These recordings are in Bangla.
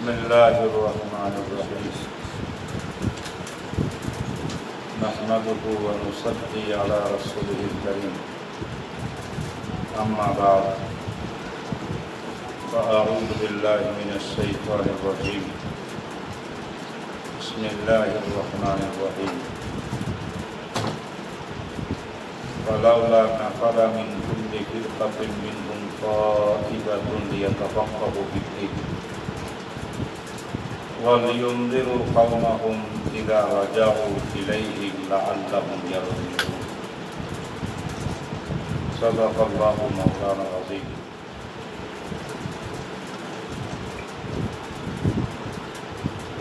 بسم الله الرحمن الرحيم نحمده ونصلي على رسوله الكريم أما بعد فأعوذ بالله من الشيطان الرجيم بسم الله الرحمن الرحيم فلولا نفر من كل فرقة منهم طائفة ليتفقهوا في الدين ولينذروا قومهم إذا رجعوا إليهم لعلهم يرجعون صدق الله مولانا العظيم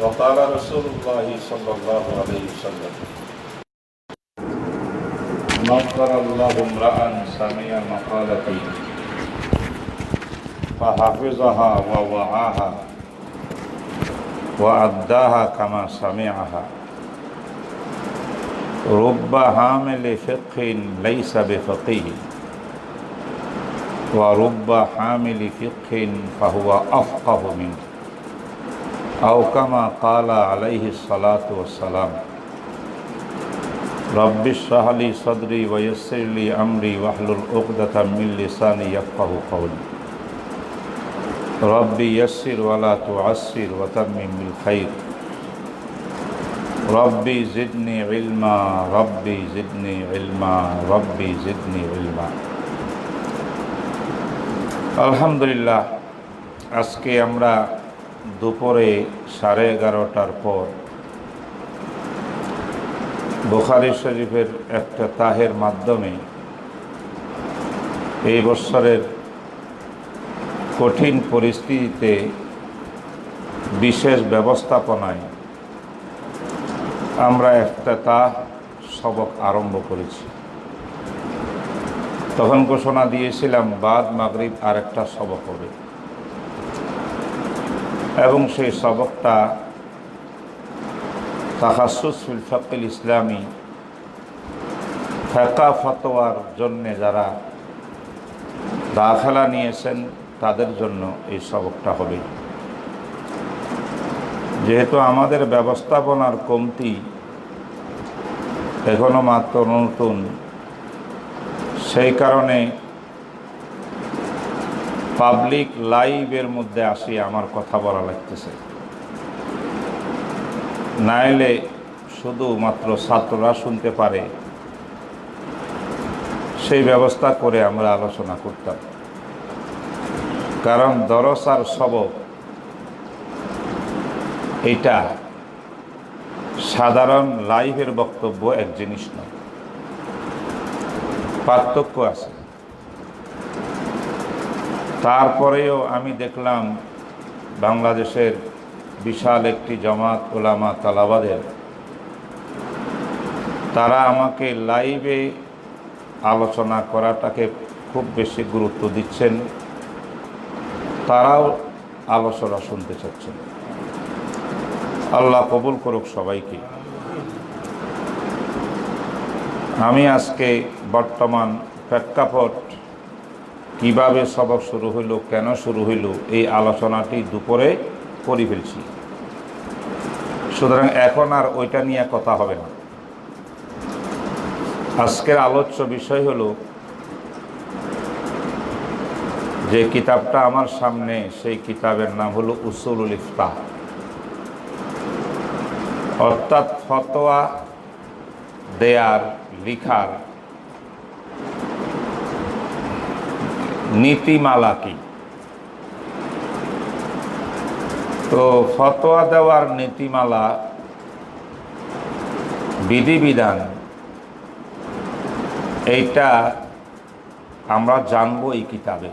وقال رسول الله صلى الله عليه وسلم نصر الله امرأ سمع مقالتي فحفظها ووعاها وأداها كما سمعها رب حامل فقه ليس بفقيه ورب حامل فقه فهو أفقه منه أو كما قال عليه الصلاة والسلام رب اشرح لي صدري ويسر لي أمري واحلل عقدة من لساني يفقهوا قولي ربي يسر ولا تعسر وتمم بالخير ربي زدني علما ربي زدني علما ربي زدني علما আলহামদুলিল্লাহ আজকে আমরা দুপুরে 11:30টার পর বুখারী শরীফের একটা তাহের মাধ্যমে এই বছরের কঠিন পরিস্থিতিতে বিশেষ ব্যবস্থাপনায় আমরা একটা সবক আরম্ভ করেছি। তখন ঘোষণা দিয়েছিলাম বাদ মাগরিব আরেকটা সবক হবে এবং সেই সবকটা তাখাসসুস ফিল ফিকহিল ইসলামী ফিকহ ফতোয়ার জন্য যারা দাখিলা নিয়েছেন তাদের জন্য এই সবকটা হবে। যেহেতু আমাদের ব্যবস্থাপনার কমতি, এখনো মাত্র নতুন, সেই কারণে পাবলিক লাইভের মধ্যে আসি আমার কথা বলা লাগতেছে, নাইলে শুধুমাত্র ছাত্ররা শুনতে পারে সেই ব্যবস্থা করে আমরা আলোচনা করতাম। কারণ দরস আর সবক এটা সাধারণ লাইভের বক্তব্য এক জিনিস নয়, পার্থক্য আছে। তারপরেও আমি দেখলাম বাংলাদেশের বিশাল একটি জামাত উলামা তালাবাদের তারা আমাকে লাইভে আলোচনা করাটাকে খুব বেশি গুরুত্ব দিচ্ছেন, তারাও আলোচনা শুনতে চাচ্ছেন। আল্লাহ কবুল করুক সবাইকে। আমি আজকে বর্তমান প্রেক্ষাপট কিভাবে সবক শুরু হইল, কেন শুরু হইল, এই আলোচনাটি দুপুরে করে ফেলছি। সুতরাং এখন আর ওইটা নিয়ে কথা হবে না। আজকের আলোচ্য বিষয় হলো যে কিতাবটা আমার সামনে, সেই কিতাবের নাম হলো উসুলুল ইফতাহ, অর্থাৎ ফতোয়া দেয়ার লিখার নীতিমালা কি। তো ফতোয়া দেওয়ার নীতিমালা, বিধিবিধান, এইটা আমরা জানবো এই কিতাবে।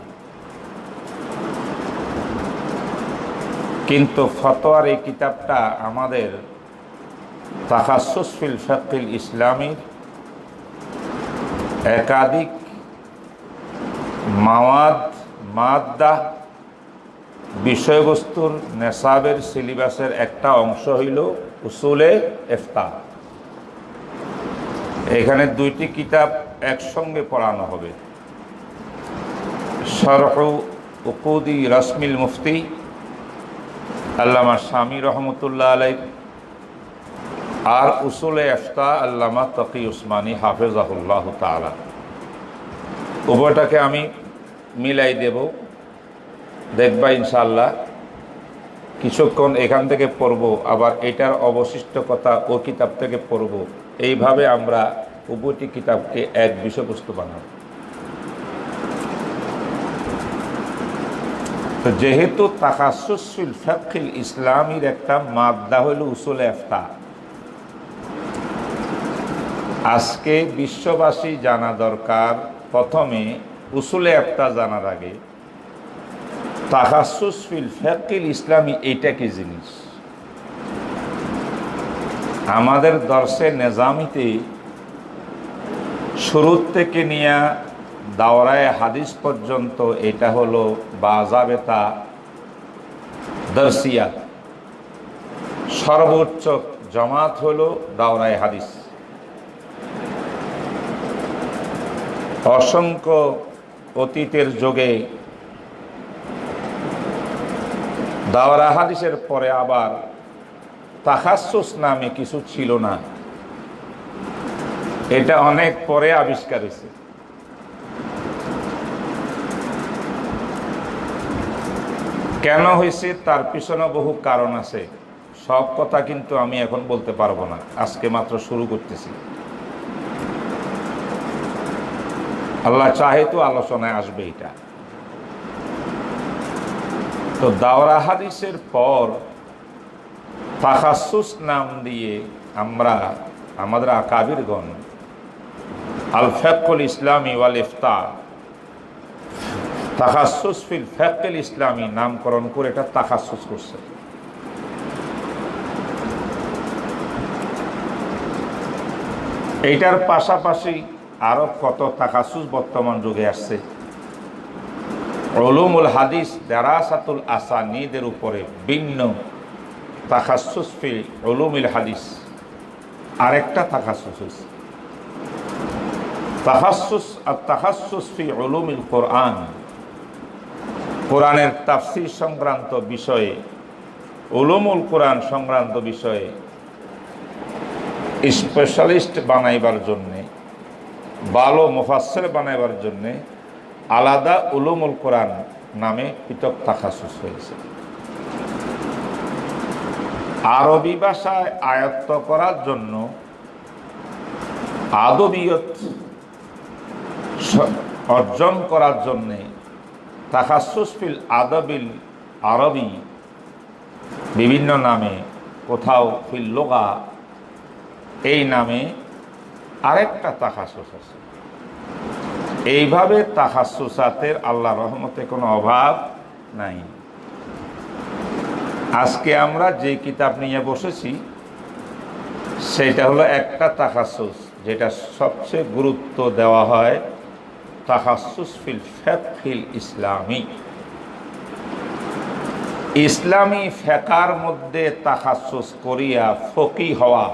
কিন্তু ফতোয়ার এই কিতাবটা আমাদের তাখাসসুস ফিল ফিকহিল ইসলামীর একাধিক মাদ্দা বিষয়বস্তুর নেশাবের সিলেবাসের একটা অংশ হইল উসুলে ইফতাহ। এখানে দুইটি কিতাব একসঙ্গে পড়ানো হবে, শরহু উকুদি রসমিল মুফতি আল্লামা শামী রহমতুল্লাহ আলাই আর উসুলে ইফতা আল্লামা তকি উসমানী হাফেজাহুল্লাহ তাআলা। উভয়টাকে আমি মিলাই দেব, দেখবা ইনশাআল্লাহ। কিছুক্ষণ এখান থেকে পড়ব, আবার এটার অবশিষ্ট কথা ও কিতাব থেকে পড়ব। এইভাবে আমরা উভয়টি কিতাবকে এক বিষয়বস্তু বানাব। তো যেহেতু তাখাসসুস ফিল ফিকহিল ইসলামীর একটা মাদ্দা হইল উসুল ইফতা, আজকে বিশ্ববাসী জানা দরকার প্রথমে উসুলে ইফতা জানার আগে তাখাসসুস ফিল ফিকহিল ইসলামী এইটা কি জিনিস। আমাদের দর্শে নিজামিতে শুরু থেকে নিয়ে দাওরায়ে হাদিস পর্যন্ত এটা হলো বাজাবেতা দর্শিয়াত, সর্বোচ্চ জামাত হলো দাওরায়ে হাদিস। অসংখ্য অতীতের যুগে দাওরা হাদিসের পরে আবার তাখাসসুস নামে কিছু ছিল না, এটা অনেক পরে আবিষ্কার হয়েছে। কেন হয়েছে তার পিছনে বহু কারণ আছে, সব কথা কিন্তু আমি এখন বলতে পারবো না, আজকে মাত্র শুরু করতেছি। আল্লাহ চাহে তো আলোচনায় আসবে এটা। তো দাওরা হাদিসের পর তাখাসসুস নাম দিয়ে আমরা আমাদের আকাবিরগণ আল ফিকহুল ইসলামী ওয়াল ইফতা, তাখাসসুস ফিল ফিকহিল ইসলামী নামকরণ করে এটা তাখাসসুস করছে। এইটার পাশাপাশি আরো কত তাখাসসুস বর্তমান যুগে আসছে। উলুমুল হাদিস দারাসাতুল আসানিদের উপরে ভিন্ন তাখাসসুস ফি উলুমিল হাদিস আরেকটা তাখাসসুস হয়েছে। তাখাসসুস ফি উলুমিল কোরআন, কোরআনের তাফসীর সংক্রান্ত বিষয়ে, উলুমুল কোরআন সংক্রান্ত বিষয়ে স্পেশালিস্ট বানাইবার জন্যে, ভালো মুফাসসির বানাইবার জন্যে আলাদা উলুমুল কোরআন নামে পৃথক তাখাসসুস হয়েছে। আরবি ভাষায় আয়ত্ত করার জন্য আদবিয়ত অর্জন করার জন্যে তাখাসসুস ফিল আদবিল আরবি বিভিন্ন নামে, কোথাও ফিল লুগা এই নামে আরেকটা তাখাসসুস আছে। এইভাবে তাখাসসুসাতের আল্লাহ রহমতে কোনো অভাব নাই। আজকে আমরা যে কিতাব নিয়ে বসেছি সেটা হলো একটা তাখাসসুস, যেটা সবচেয়ে গুরুত্ব দেওয়া হয় তাখাসসুস ফিল ফিকহিল ইসলামী। ইসলামী ফিকহের মধ্যে তাখাসসুস করিয়া ফকিহ হওয়া,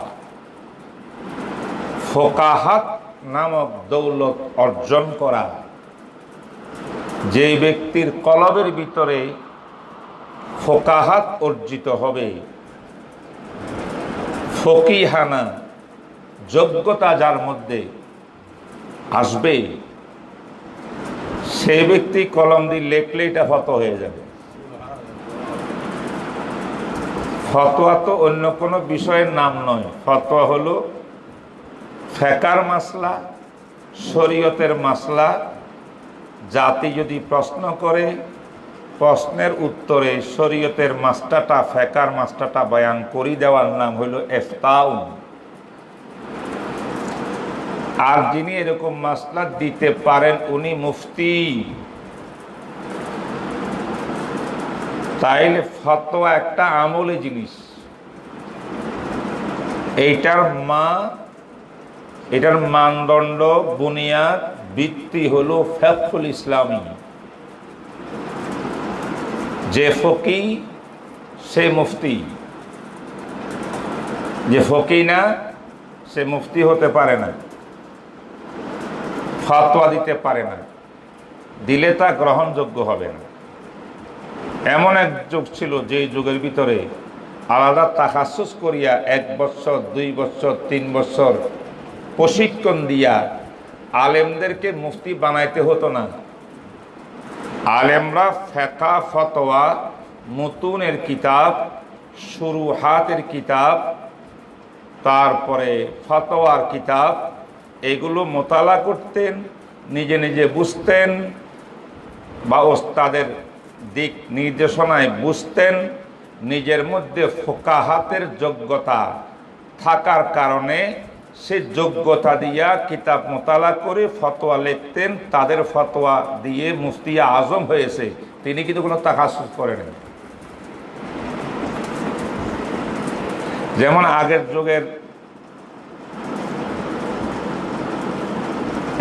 ফোকাহাত নামক দৌলত অর্জন করা। যে ব্যক্তির কলবের ভিতরে ফোকাহাত অর্জিত হবে, ফকিহানা যোগ্যতা যার মধ্যে আসবে, সেই ব্যক্তি কলম দিয়ে লেখলে এটা ফতোয়া হয়ে যাবে। ফতোয়া তো অন্য কোনো বিষয়ের নাম নয়, ফতোয়া হলো ফিকহের মাসলা, শরীয়তের মাসলা। জাতি যদি প্রশ্ন করে, প্রশ্নের উত্তরে শরীয়তের মাসলাটা, ফিকহের মাসলাটা বয়ান করে দেওয়ার নাম হইল ইফতাউন। আর যিনি এরকম মাসলা দিতে পারেন উনি মুফতি। তাইলে ফতোয়া একটা আমলি জিনিস। এটার মানদণ্ড, বুনিয়াদ, ভিত্তি হলো ফিকহুল ইসলামী। যে ফকিহ সে মুফতি, যে ফকিহ না সে মুফতি হতে পারে না, ফতোয়া দিতে পারে না, দিলে তা গ্রহণযোগ্য হবে না। এমন এক যুগ ছিল যে যুগের ভিতরে আলাদা তাখাসুস করিয়া 1 বছর 2 বছর 3 বছর প্রশিক্ষণ দিয়া আলেমদেরকে মুফতি বানাইতে হতো না। আলেমরা ফিকহ ফতোয়া, মুতুনের কিতাব, শুরুহাতের কিতাব, তারপরে ফতোয়ার কিতাব, এগুলো মোতালা করতেন, নিজে নিজে বুঝতেন বা ওস্তাদের দিক নির্দেশনায় বুঝতেন। নিজের মধ্যে ফোকাহাতের যোগ্যতা থাকার কারণে সে যোগ্যতা দিয়া কিতাব মোতালা করে ফতোয়া লিখতেন। তাদের ফতোয়া দিয়ে মুফতি আজম হয়েছে, তিনি কিন্তু কোনো তাখাসুস করেন। যেমন আগের যুগের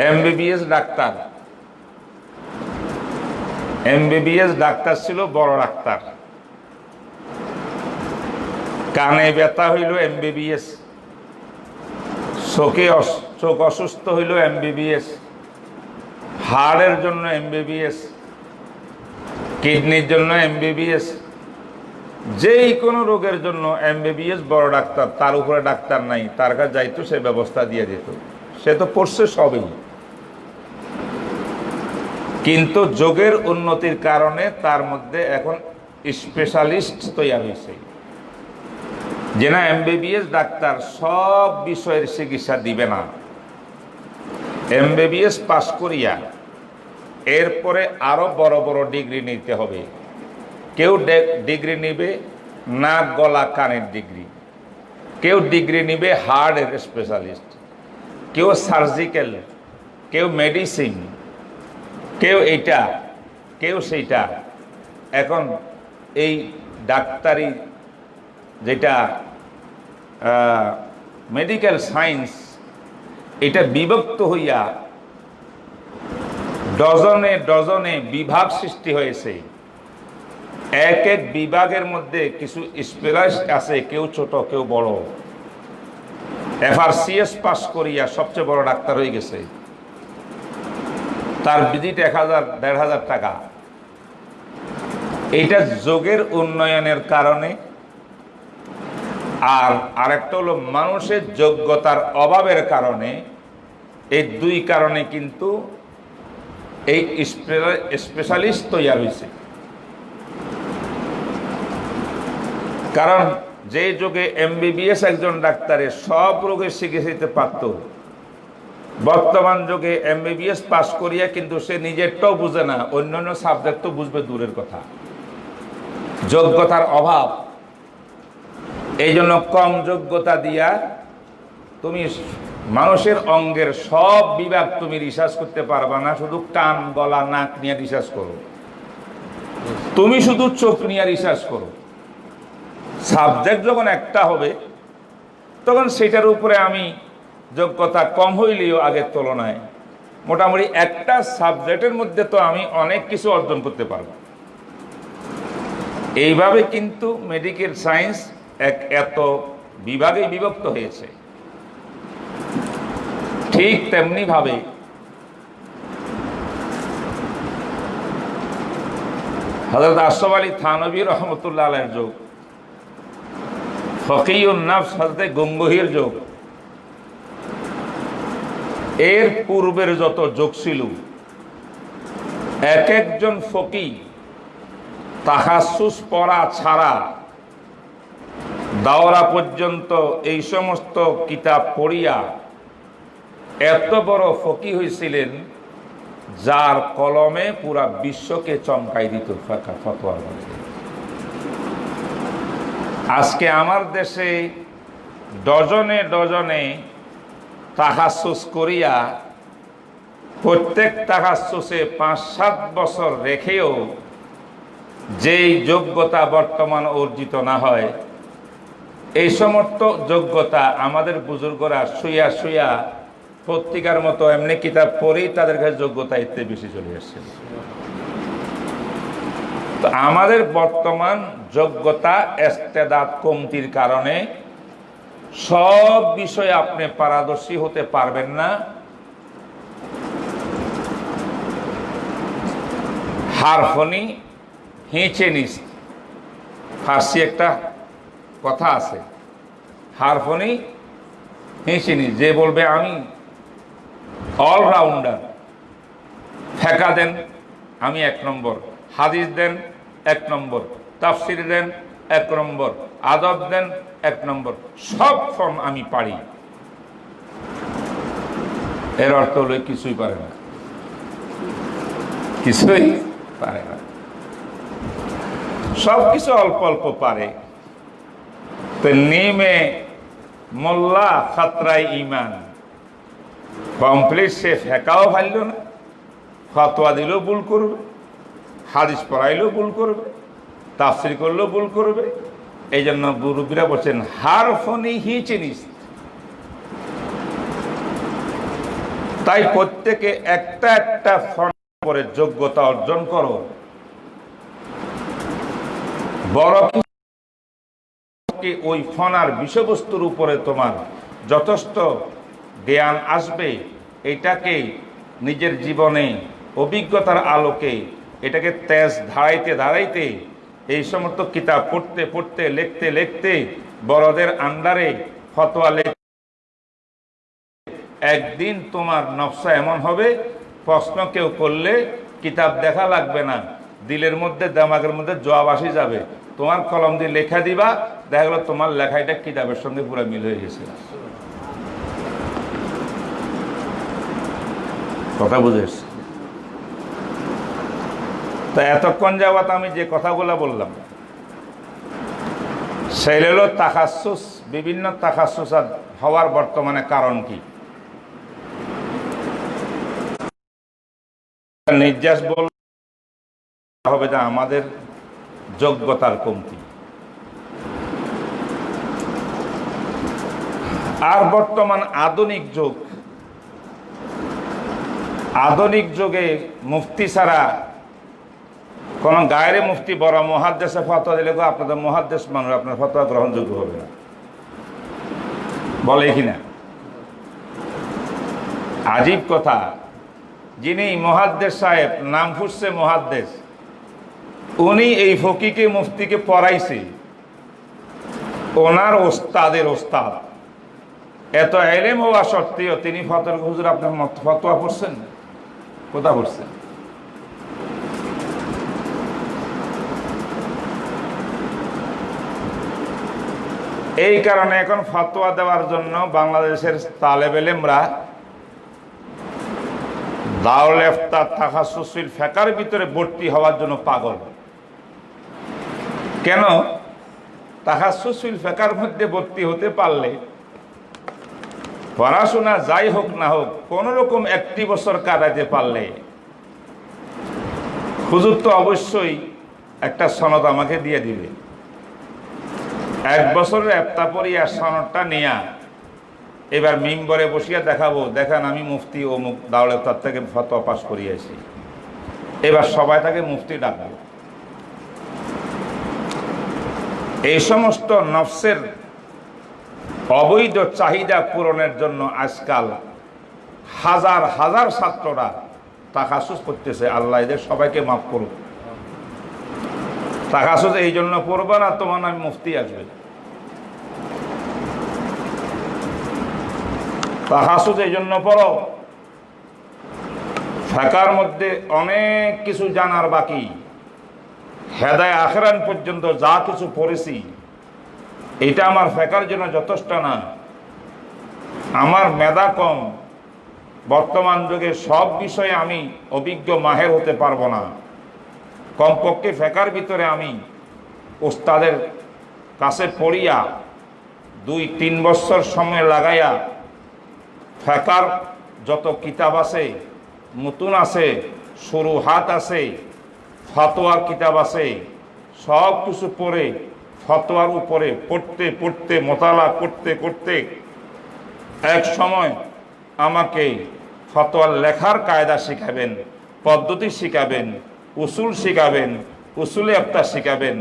এমবিবিএস ডাক্তার ছিল বড় ডাক্তার, কানে ব্যথা হইল এমবিবিএস, চোখ অসুস্থ হইল এমবিবিএস, হাড়ের জন্য এমবিবিএস, কিডনির জন্য এমবিবিএস, যেই কোনো রোগের জন্য এমবিবিএস বড় ডাক্তার। তার উপরে ডাক্তার নাই, তার কাছে যাইতো, সে ব্যবস্থা দিয়ে দিত। সে তো পড়ছে সবই, কিন্তু যোগের উন্নতির কারণে তার মধ্যে এখন স্পেশালিস্ট তৈরি হয়েছে, যে না এমবিবিএস ডাক্তার সব বিষয়ের চিকিৎসা দিবে না। এমবিবিএস পাস করিয়া এরপরে আরো বড় বড় ডিগ্রি নিতে হবে। কেউ ডিগ্রি নিবে নাক গলা কানের ডিগ্রি, কেউ ডিগ্রি নিবে হার্টের স্পেশালিস্ট, কেউ সার্জিক্যাল, কেউ মেডিসিন, কেউ এইটা, কেউ সেইটা। এখন এই ডাক্তারি যেটা মেডিকেল সায়েন্স, এটা বিভক্ত হইয়া ডজনে ডজনে বিভাগ সৃষ্টি হয়েছে। এক এক বিভাগের মধ্যে কিছু স্পেশালিস্ট আছে, কেউ ছোট কেউ বড়। FRCS পাস করিয়া সবচেয়ে বড় ডাক্তার হয়ে গেছে, তার ভিজিট 1000-1500 টাকা। এইটা যোগের উন্নয়নের কারণে। আর আরেকটা হলো মানুষের যোগ্যতার অভাবের কারণে। এই দুই কারণে কিন্তু এই স্পেশালিস্ট তৈরি হয়েছে। কারণ যে যুগে এমবিবিএস একজন ডাক্তারের সব রোগের চিকিৎসা দিতে পারত, বর্তমান যুগে এমবিবিএস পাস করিয়া কিন্তু সে নিজেরটাও বুঝে না, অন্যান্য সাবজেক্ট তো বুঝবে দূরের কথা। যোগ্যতার অভাব, এই জন্য কম যোগ্যতা দিয়া তুমি মানুষের অঙ্গের সব বিভাগ তুমি রিসার্চ করতে পারবা না। শুধু কান গলা নাক নিয়ে রিসার্চ করো, তুমি শুধু চোখ নিয়ে রিসার্চ করো। সাবজেক্ট যখন একটা হবে তখন সেটার উপরে আমি যোগ্যতা কম হইলেও আগের তুলনায় মোটামুটি একটা সাবজেক্টের মধ্যে তো আমি অনেক কিছু অর্জন করতে পারব। এইভাবে কিন্তু মেডিকেল সায়েন্স এত বিভাগে বিভক্ত হয়েছে। ঠিক তেমনি ভাবে হযরত আশরাফ আলী থানভী রহমতুল্লাহ আলাইহির যুগ, ফকিহুন নফস হযরত গঙ্গোহীর যুগ, এর পূর্বের যত যুগ ছিল, এক একজন ফকি তাখাসুস পড়া ছাড়া দাওরা পর্যন্ত এই সমস্ত কিতাব পড়িয়া এত বড় ফকি হয়েছিলেন, যার কলমে পুরা বিশ্বকে চমকাই দিত ফতোয়ার মধ্যে। আজকে আমার দেশে ডজনে ডজনে তাখাসুস করিয়া প্রত্যেক তাখাসুসে 5-7 বছর রেখেও যেই যোগ্যতা বর্তমান অর্জিত না হয়, এই সমস্ত যোগ্যতা আমাদের বুজুর্গরা শুইয়া শুইয়া পত্রিকার মতো এমনি কিতাব পড়েই তাদের কাছে যোগ্যতা এতে বেশি চলে আসছে। তো আমাদের বর্তমান যোগ্যতা ইস্তেদাদ কমতির কারণে সব বিষয়ে আপনি পারদর্শী হতে পারবেন না। হারফনি হিঁচে নিস। ফার্সি একটা কথা আছে, হারফনি হিঁচে নিস। যে বলবে আমি অলরাউন্ডার, ফেকা দেন আমি 1 নম্বর, হাদিস দেন 1 নম্বর, তাফসির দেন 1 নম্বর, আদব দেন 1 নম্বর, সব ফর্ম আমি পারি, এর অর্থ হলো কিছুই পারে না, কিছুই পারে না। সব কিছু অল্প অল্প পারে। তো নিমে মোল্লা খাতরাই ইমান, কমপ্লিট সে ফেকাও ভালল না, ফতোয়া দিলেও ভুল করবে, হাদিস পড়াইলেও ভুল করবে, তাফসির করলেও ভুল করবে। এই জন্য মুরব্বীরা বলছেন হারফনি হিঁচে নিস। তাই প্রত্যেকে একটা একটা ফর্ম করে যোগ্যতা অর্জন করো। বড় ওই ফনার বিষয়বস্তুর উপরে তোমার যথেষ্ট জ্ঞান আসবে, এটাকে নিজের জীবনে অভিজ্ঞতার আলোকে এটাকে তেজ ধারাইতে ধারাইতে এই সমস্ত কিতাব পড়তে পড়তে লিখতে লিখতে বড়দের আন্ডারে ফতোয়া একদিন তোমার নফসা এমন হবে, প্রশ্ন কেউ করলে কিতাব দেখা লাগবে না, দিলের মধ্যে দিমাগের মধ্যে জবাব আসি যাবে। তোমার কলম দিয়ে লেখা দিবা, দেখা গেল তোমার লেখাটা কিতাবের সঙ্গে পুরো মিল হয়ে গেছে। কথা বুঝেছ? তা এতক্ষণ যাওয়াত আমি যে কথাগুলো বললাম সেগুলো হলো তাখাসুস। বিভিন্ন তাখাসুসাত হওয়ার বর্তমানে কারণ কি? নির্যাস বল হবে যে আমাদের যোগ্যতার কমতি। আর বর্তমান আধুনিক যুগ, আধুনিক যুগে মুফতি ছাড়া কোন গায়রে মুফতি বড় মুহাদ্দিসে ফতোয়া দিলে আপনাদের মুহাদ্দিস মানুষ, আপনার ফতোয়া গ্রহণযোগ্য হবে না, বলে কিনা? আজীব কথা। যিনি মুহাদ্দিস সাহেব, নাম ফুটছে মুহাদ্দিস, উনি এই ফকিকে মুফতিকে পড়াইছে, ওনার ওস্তাদের ওস্তাদ, এত এলেম হওয়া সত্ত্বেও তিনি ফতোয়া, হুজুর আপনার ফতোয়া পড়ছেন, কোথা পড়ছেন? এই কারণে এখন ফতোয়া দেওয়ার জন্য বাংলাদেশের তালেব ইলমরা দারুল ইফতা তাখাসসুসিল ফিকার ভিতরে ভর্তি হওয়ার জন্য পাগল। কেন? তাখাসসুসিল ফিকার মধ্যে ভর্তি হতে পারলে পড়াশোনা যাই হোক না হোক কোন রকম 1 বছর কাটাতে পারলে হুজুর তো অবশ্যই একটা সনদ আমাকে দিয়ে দিবে। 1 বছরের ইফতা পড়িয়া সনদটা নিয়া এবার মিম্বরে বসিয়া দেখাবো, দেখেন আমি মুফতি ও দারুল ইফতার থেকে ফতোয়া পাস করিয়েছি। এবার সবাই তাকে মুফতি ডাকবে। এই সমস্ত নফসের অবৈধ চাহিদা পূরণের জন্য আজকাল হাজার হাজার ছাত্ররা তাখাসুস করতেছে। আল্লাহ এদের সবাইকে মাফ করুক। তাখাসুস এই জন্য পড়বে না তোমার নামে মুফতি আসবে, তাখাসুস এই জন্য পড়ো ফিকার মধ্যে অনেক কিছু জানার বাকি। হেদায়ে আখিরাত পর্যন্ত যা কিছু পড়েছি এটা আমার ফিকার জন্য যথেষ্ট না। আমার মেধা কম, বর্তমান যুগে সব বিষয়ে আমি অভিজ্ঞ মাহের হতে পারবো না। কমপক্ষে ফিকার ভিতরে আমি ওস্তাদের কাছে পড়িয়া 2-3 বছর সময় লাগাইয়া ফিকার যত কিতাব আছে, মুতুন আছে, শুরুহাত আছে, ফতোয়ার কিতাব আছে, সব কিছু পড়ে ফতোয়ার উপরে পড়তে পড়তে মোতালা করতে করতে এক সময় আমাকে ফতোয়ার লেখার কায়দা শিখাবেন, পদ্ধতি শিখাবেন, উসুল শিখাবেন, উসুলে ইফতা শিখাবেন।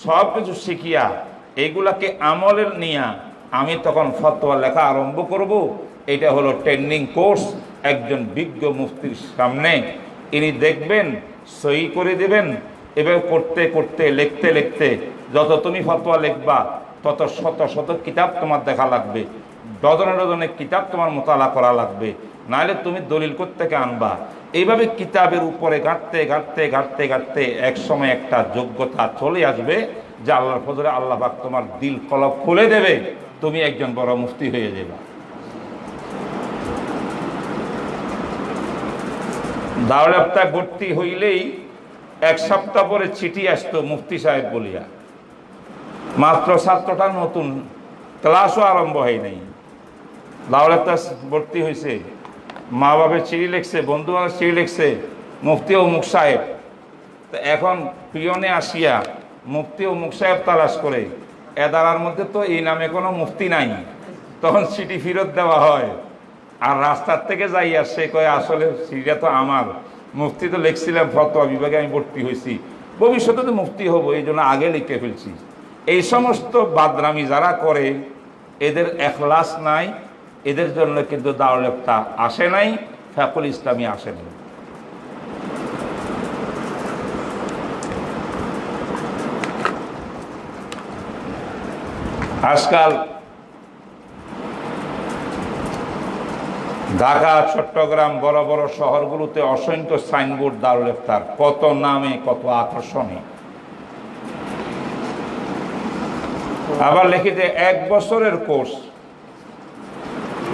সব কিছু শিখিয়া এইগুলাকে আমলের নিয়া আমি তখন ফতোয়া লেখা আরম্ভ করব। এটা হলো ট্রেনিং কোর্স। একজন বিজ্ঞ মুফতির সামনে ইনি দেখবেন, সহি করে দেবেন, এভাবে করতে করতে লিখতে লিখতে যত তুমি ফতোয়া লিখবা তত শত শত কিতাব তোমার দেখা লাগবে, ডজনে ডজনে কিতাব তোমার মোতালা করা লাগবে, নাহলে তুমি দলিল কোত্থেকে আনবা। এইভাবে কিতাবের উপরে ঘাঁটতে ঘাঁটতে ঘাঁটতে ঘাঁটতে এক সময় একটা যোগ্যতা চলে আসবে যে আল্লাহর ফজলে আল্লাহ পাক তোমার দিল কলব খুলে দেবে, তুমি একজন বড় মুফতি হয়ে যাবে। দারুল ইফতায় ভর্তি হইলেই এক সপ্তাহ পরে চিঠি আসতো মুফতি সাহেব বলিয়া, মাত্র ছাত্রটা নতুন, ক্লাসও আরম্ভ হয় নাই, দারুল ইফতায় ভর্তি হয়েছে, মা বাবার চিঠি লিখছে, বন্ধু বান্ধব চিঠি লিখছে, মুফতি অমুক সাহেব। তো এখন পিয়নে আসিয়া মুফতি অমুক সাহেব তালাশ করে, এদারার মধ্যে তো এই নামে কোনো মুফতি নাই, তখন চিঠি ফেরত দেওয়া হয়। আর রাস্তার থেকে যাইয়া সে কয় আসলে চিঠিটা তো আমার, মুফতি তো লিখছিলাম ফতোয়া বিভাগে আমি ভর্তি হয়েছি, ভবিষ্যতে তো মুফতি হব, এই জন্য আগে লিখে ফেলছি। এই সমস্ত বাদরামি যারা করে এদের এখলাস নাই, এদের জন্য কিন্তু দারুল ইফতা আসে নাই, ফাকুল ইসলামী আসে নাই। আজকাল ঢাকা, চট্টগ্রাম, বড় বড় শহরগুলোতে অসংখ্য সাইনবোর্ড দারুল ইফতার, কত নামে, কত আকর্ষণীয়। আবার লেখে যে 1 বছরের কোর্স।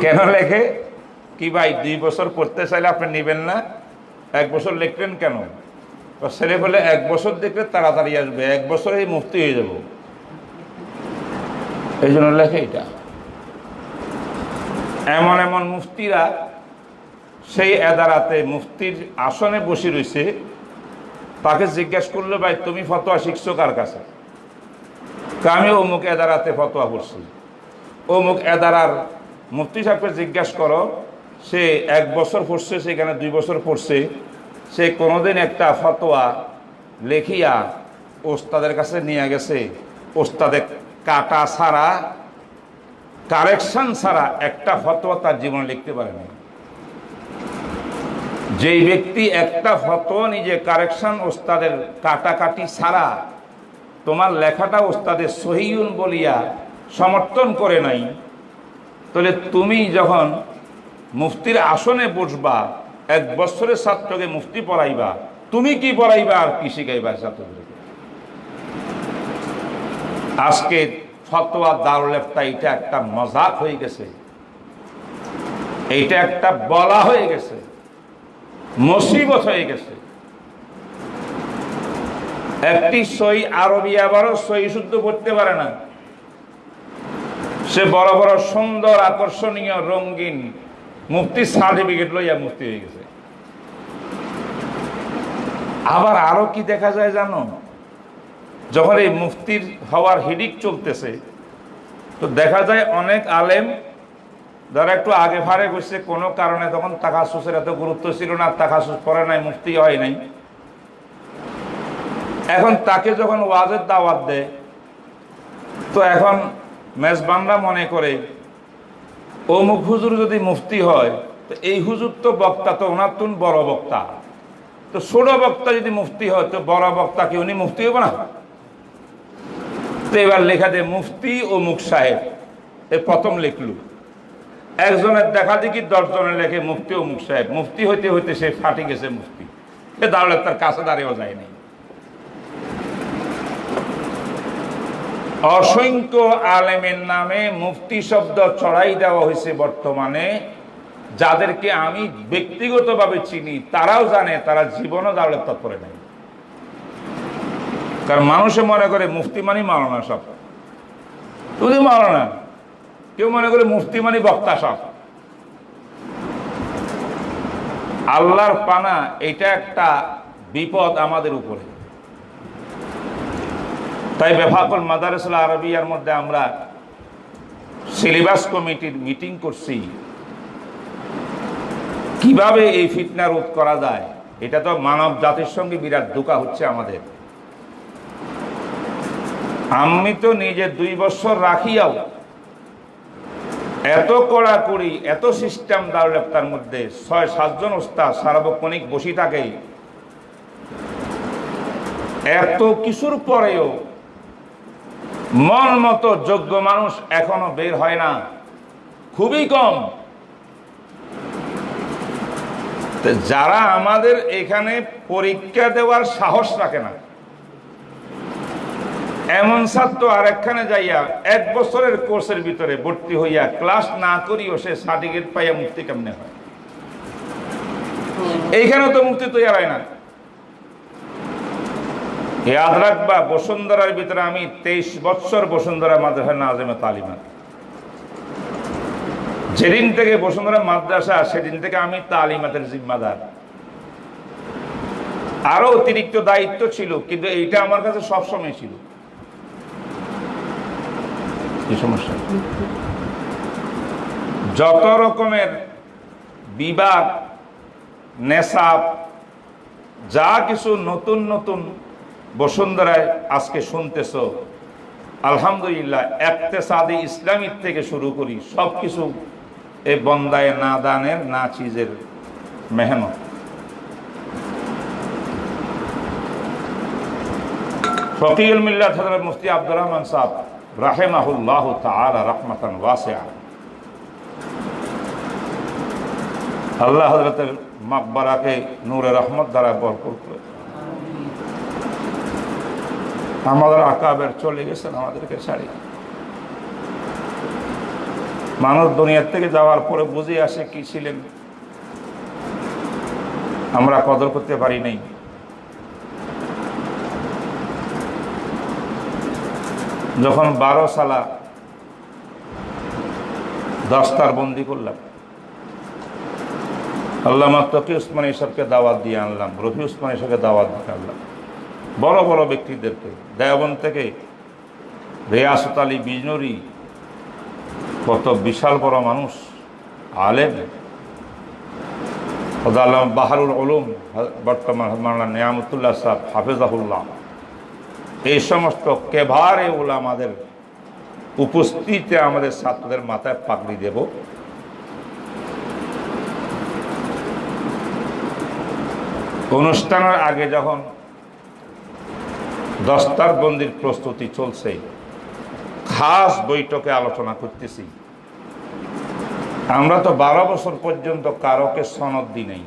কেন লেখে? কি ভাই 2 বছর পড়তে চাইলে আপনি নেবেন না, 1 বছর লিখবেন কেন? তো ছেলে বলে 1 বছর দেখলে তাড়াতাড়ি আসবে, 1 বছরেই মুফতি হয়ে যাব, এই জন্য লেখে এটা। এমন এমন মুফতিরা সেই এদারাতে মুফতির আসনে বসে রয়েছে, তাকে জিজ্ঞেস করলে ভাই তুমি ফতোয়া শিখছো কার কাছে? আমি অমুক এদারাতে ফতোয়া পড়ছি। অমুক এদারার মুফতি সাহেবকে জিজ্ঞেস করো, সে 1 বছর পড়ছে, সেখানে 2 বছর পড়ছে, সে কোনোদিন একটা ফতোয়া লেখিয়া ওস্তাদের কাছে নিয়ে গেছে, ওস্তাদের কাটা ছাড়া, কারেকশন ছাড়া একটা ফতোয়া তার জীবনে লিখতে পারেনি। যেই ব্যক্তি একটা ফতোয়া নিজে কারেকশন ওস্তাদের কাটাকাটি ছাড়া তোমার লেখাটা ওস্তাদের সহিউন বলিয়া সমর্থন করে নাই, তাহলে তুমি যখন মুফতির আসনে বসবা, 1 বছরের ছাত্রকে মুফতি পড়াইবা, তুমি কি পড়াইবা আর কি শিখাইবা ছাত্রদেরকে? আজকে ফতোয়া দারুল ইফতা এটা একটা মজাক হয়ে গেছে, এইটা একটা বলা হয়ে গেছে, মুসিবত হয়ে গেছে। একটি সই আরবি আবারও সই শুদ্ধ পড়তে পারে না, সে বড় বড় সুন্দর আকর্ষণীয় রঙিন মুফতি সার্টিফিকেট লইয়া মুফতি হয়ে গেছে। আবার আরো কি দেখা যায় জানো? যখন এই মুফতির হওয়ার হিডিক চলতেছে, তো দেখা যায় অনেক আলেম যারা একটু আগে ফারে করছে কোনো কারণে, তখন তাকাসুসের এত গুরুত্ব ছিল না, তাকাসুস করে নাই, মুফতি হয় নাই, এখন তাকে যখন ওয়াজের দাওয়াত দেয়, তো এখন মেজবানরা মনে করে অমুক হুজুর যদি মুফতি হয়, তো এই হুজুর তো বক্তা, তো ওনার তুন বড় বক্তা, তো ছোট বক্তা যদি মুফতি হয়, তো বড় বক্তা কি উনি মুফতি হইব না? তো এবার লেখা দেয় মুফতি অমুক সাহেব, এ প্রথম লিখলু, একজনের দেখা দেখি 10 জনের লেখে মুফতি অমুক সাহেব, মুফতি হইতে হইতে সে ফাটি গেছে মুফতি, এ দাঁড়ালে তার কাছে দাঁড়িয়েও যায় নাই। অসংখ্য আলেমের নামে মুফতি শব্দ ছড়াই দেওয়া হয়েছে বর্তমানে, যাদেরকে আমি ব্যক্তিগতভাবে চিনি, তারাও জানে তারা জীবনও দাঁড়ালে তৎপরে নাই। কারণ মানুষে মনে করে মুফতি মানি মাওলানা সব, তুমি মাওলানা, কেউ মনে করে মুফতি মানি বক্তা সব। আল্লাহর পানা, এটা একটা বিপদ আমাদের উপরে। তাই বেফাকুল মাদারিসুল আরবিয়ার মধ্যে আমরা সিলেবাস কমিটির মিটিং করছি, কিভাবে এই ফিতনা রোধ করা যায়। এটা তো মানব জাতির সঙ্গে বিরাট ধোঁকা হচ্ছে আমাদের। আমি তো নিজে 2 বছর রাখিয়াও এত কড়াকড়ি, এত সিস্টেম দারুল ইফতার মধ্যে 6-7 জন ওস্তাদ সার্বক্ষণিক বসে থাকে, এত কিছুর পরেও মন মতো যোগ্য মানুষ এখনো বের হয় না, খুবই কম। যারা আমাদের এখানে পরীক্ষা দেওয়ার সাহস রাখে না, এমন ছাত্র আরেকখানে যাইয়া 1 বছরের কোর্সের ভিতরে ভর্তি হইয়া ক্লাস না করিও সে সার্টিফিকেট পাইয়া মুফতি কেমনে হয়। এইখানেও তো মুফতি তৈরি হয় না। ইয়াদ রাখবা, বসুন্ধরার ভিতরে আমি 23 বছর বসুন্ধরা মাদ্রাসা নাজিমে তালিমাত। যেদিন থেকে বসুন্ধরা মাদ্রাসা, সেদিন থেকে আমি তালিমাতের জিম্মাদার। আরো অতিরিক্ত দায়িত্ব ছিল, কিন্তু এইটা আমার কাছে সবসময় ছিল। কি সমস্যা? যত রকমের বিবাদ, নেশাব, যা কিছু নতুন নতুন বসুন্ধরায় আজকে শুনতেছ, আলহামদুলিল্লাহ ইকতেসাদি ইসলামী থেকে শুরু করি সবকিছু এই বন্দায় না দানের না চিজের মেহনত। ফকিহুল মিল্লাত হযরত মুফতি আব্দুর রহমান সাহেব রাহিমাহুল্লাহ তাআলা রাহমাতান ওয়াসিআ, আল্লাহ হযরতের মাকবারাকে নূরে রহমত দ্বারা ভরপুর করে। আমাদের আকাবের চলে গেছেন আমাদেরকে ছাড়ি। মানুষ দুনিয়ার থেকে যাওয়ার পরে বুঝে আসে কি ছিলেন, আমরা কদর করতে পারি নাই। যখন 12 সালা দস্তার বন্দি করলাম, আল্লামা তকি উসমানী সাহেবকে দাওয়াত দিয়ে আনলাম, রফি উসমানী সাহেবকে দাওয়াত দিয়ে আনলাম, বড় বড় ব্যক্তিদেরকে, দেওবন্দ থেকে রিয়াসত আলী বিজনুরি, কত বিশাল বড় মানুষ, আলেম, আল্লামা বাহারুল উলুম বর্তমান মাওলানা নিয়ামতুল্লাহ সাহেব হাফেজাহুল্লাহ, এই সমস্ত কেবারে উলামাদের উপস্থিতিতে আমাদের ছাত্রদের মাথায় পাগড়ি দেব। অনুষ্ঠানের আগে যখন দস্তার বন্দির প্রস্তুতি চলছে, খাস বৈঠকে আলোচনা করতেছি। আমরা তো 12 বছর পর্যন্ত কারোকে সনদ দিই নাই।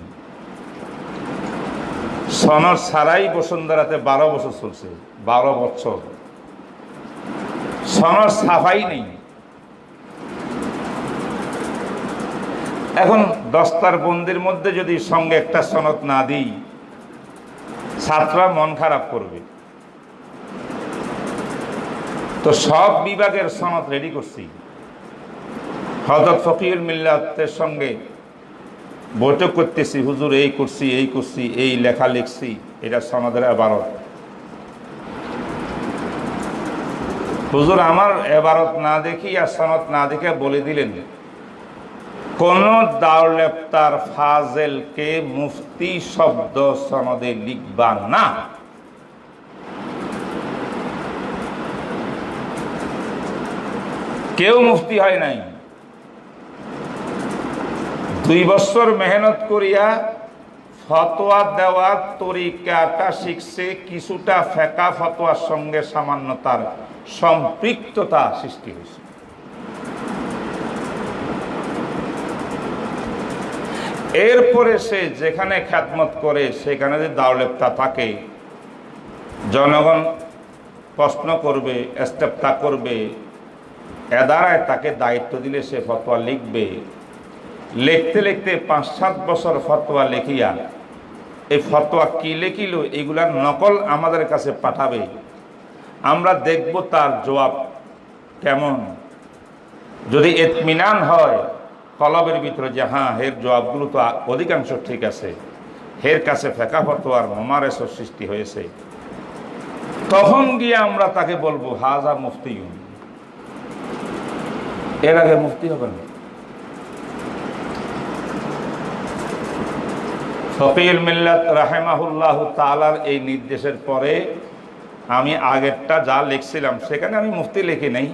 সনদ ছাড়াই বসুন্ধরাতে 12 বছর চলছে, 12 বছর সনদ ছাপাই নেই। এখন দস্তার বন্দির মধ্যে যদি সঙ্গে একটা সনদ না দিই, ছাত্ররা মন খারাপ করবে। তো সব বিভাগের সনদ রেডি করছি। হযরত ফকিহুল মিল্লাতের সঙ্গে বৈঠক করতেছি, হুজুর এই করছি, এই করছি, এই লেখা লিখছি, এটা সনদের এবারত। হুজুর আমার এবারত না দেখি আর সনদ না দেখে বলে দিলেন, কোন দাওলেপ্তার ফাজেলকে মুফতি শব্দ সনদে লিখবা না। কেউ মুফতি হয় নাই। 2 বছর মেহনত করিয়া ফতোয়া দেওয়ার তরিকাটা শিখছে, কিছুটা ফেকা ফতোয়ার সঙ্গে সামান্য তার সম্পৃক্ততা সৃষ্টি হয়েছে। এরপরে সে যেখানে খ্যাতমত করে সেখানে যে দাওলেপ্তা থাকে, জনগণ প্রশ্ন করবে, ইস্তেফতা করবে, এদারায় তাকে দায়িত্ব দিলে সে ফতোয়া লিখবে। লিখতে লিখতে 5-7 বছর ফতোয়া লিখিয়া এই ফতোয়া কি লিখিল এগুলার নকল আমাদের কাছে পাঠাবে। আমরা দেখব তার জবাব কেমন। যদি ইতমিনান হয় কলবের ভিতরে যে হ্যাঁ হের জবাবগুলো তো অধিকাংশ ঠিক আছে, হের কাছে ফেকা ফতোয়ার মমারেসর সৃষ্টি হয়েছে, তখন গিয়ে আমরা তাকে বলবো হাজা মুফতিউন। এর আগে মুফতি হবে না। ফকিহুল মিল্লাত রাহিমাহুল্লাহ তাআলার এই নির্দেশের পরে আমি আগেরটা যা লিখছিলাম সেখানে আমি মুফতি লিখি নাই,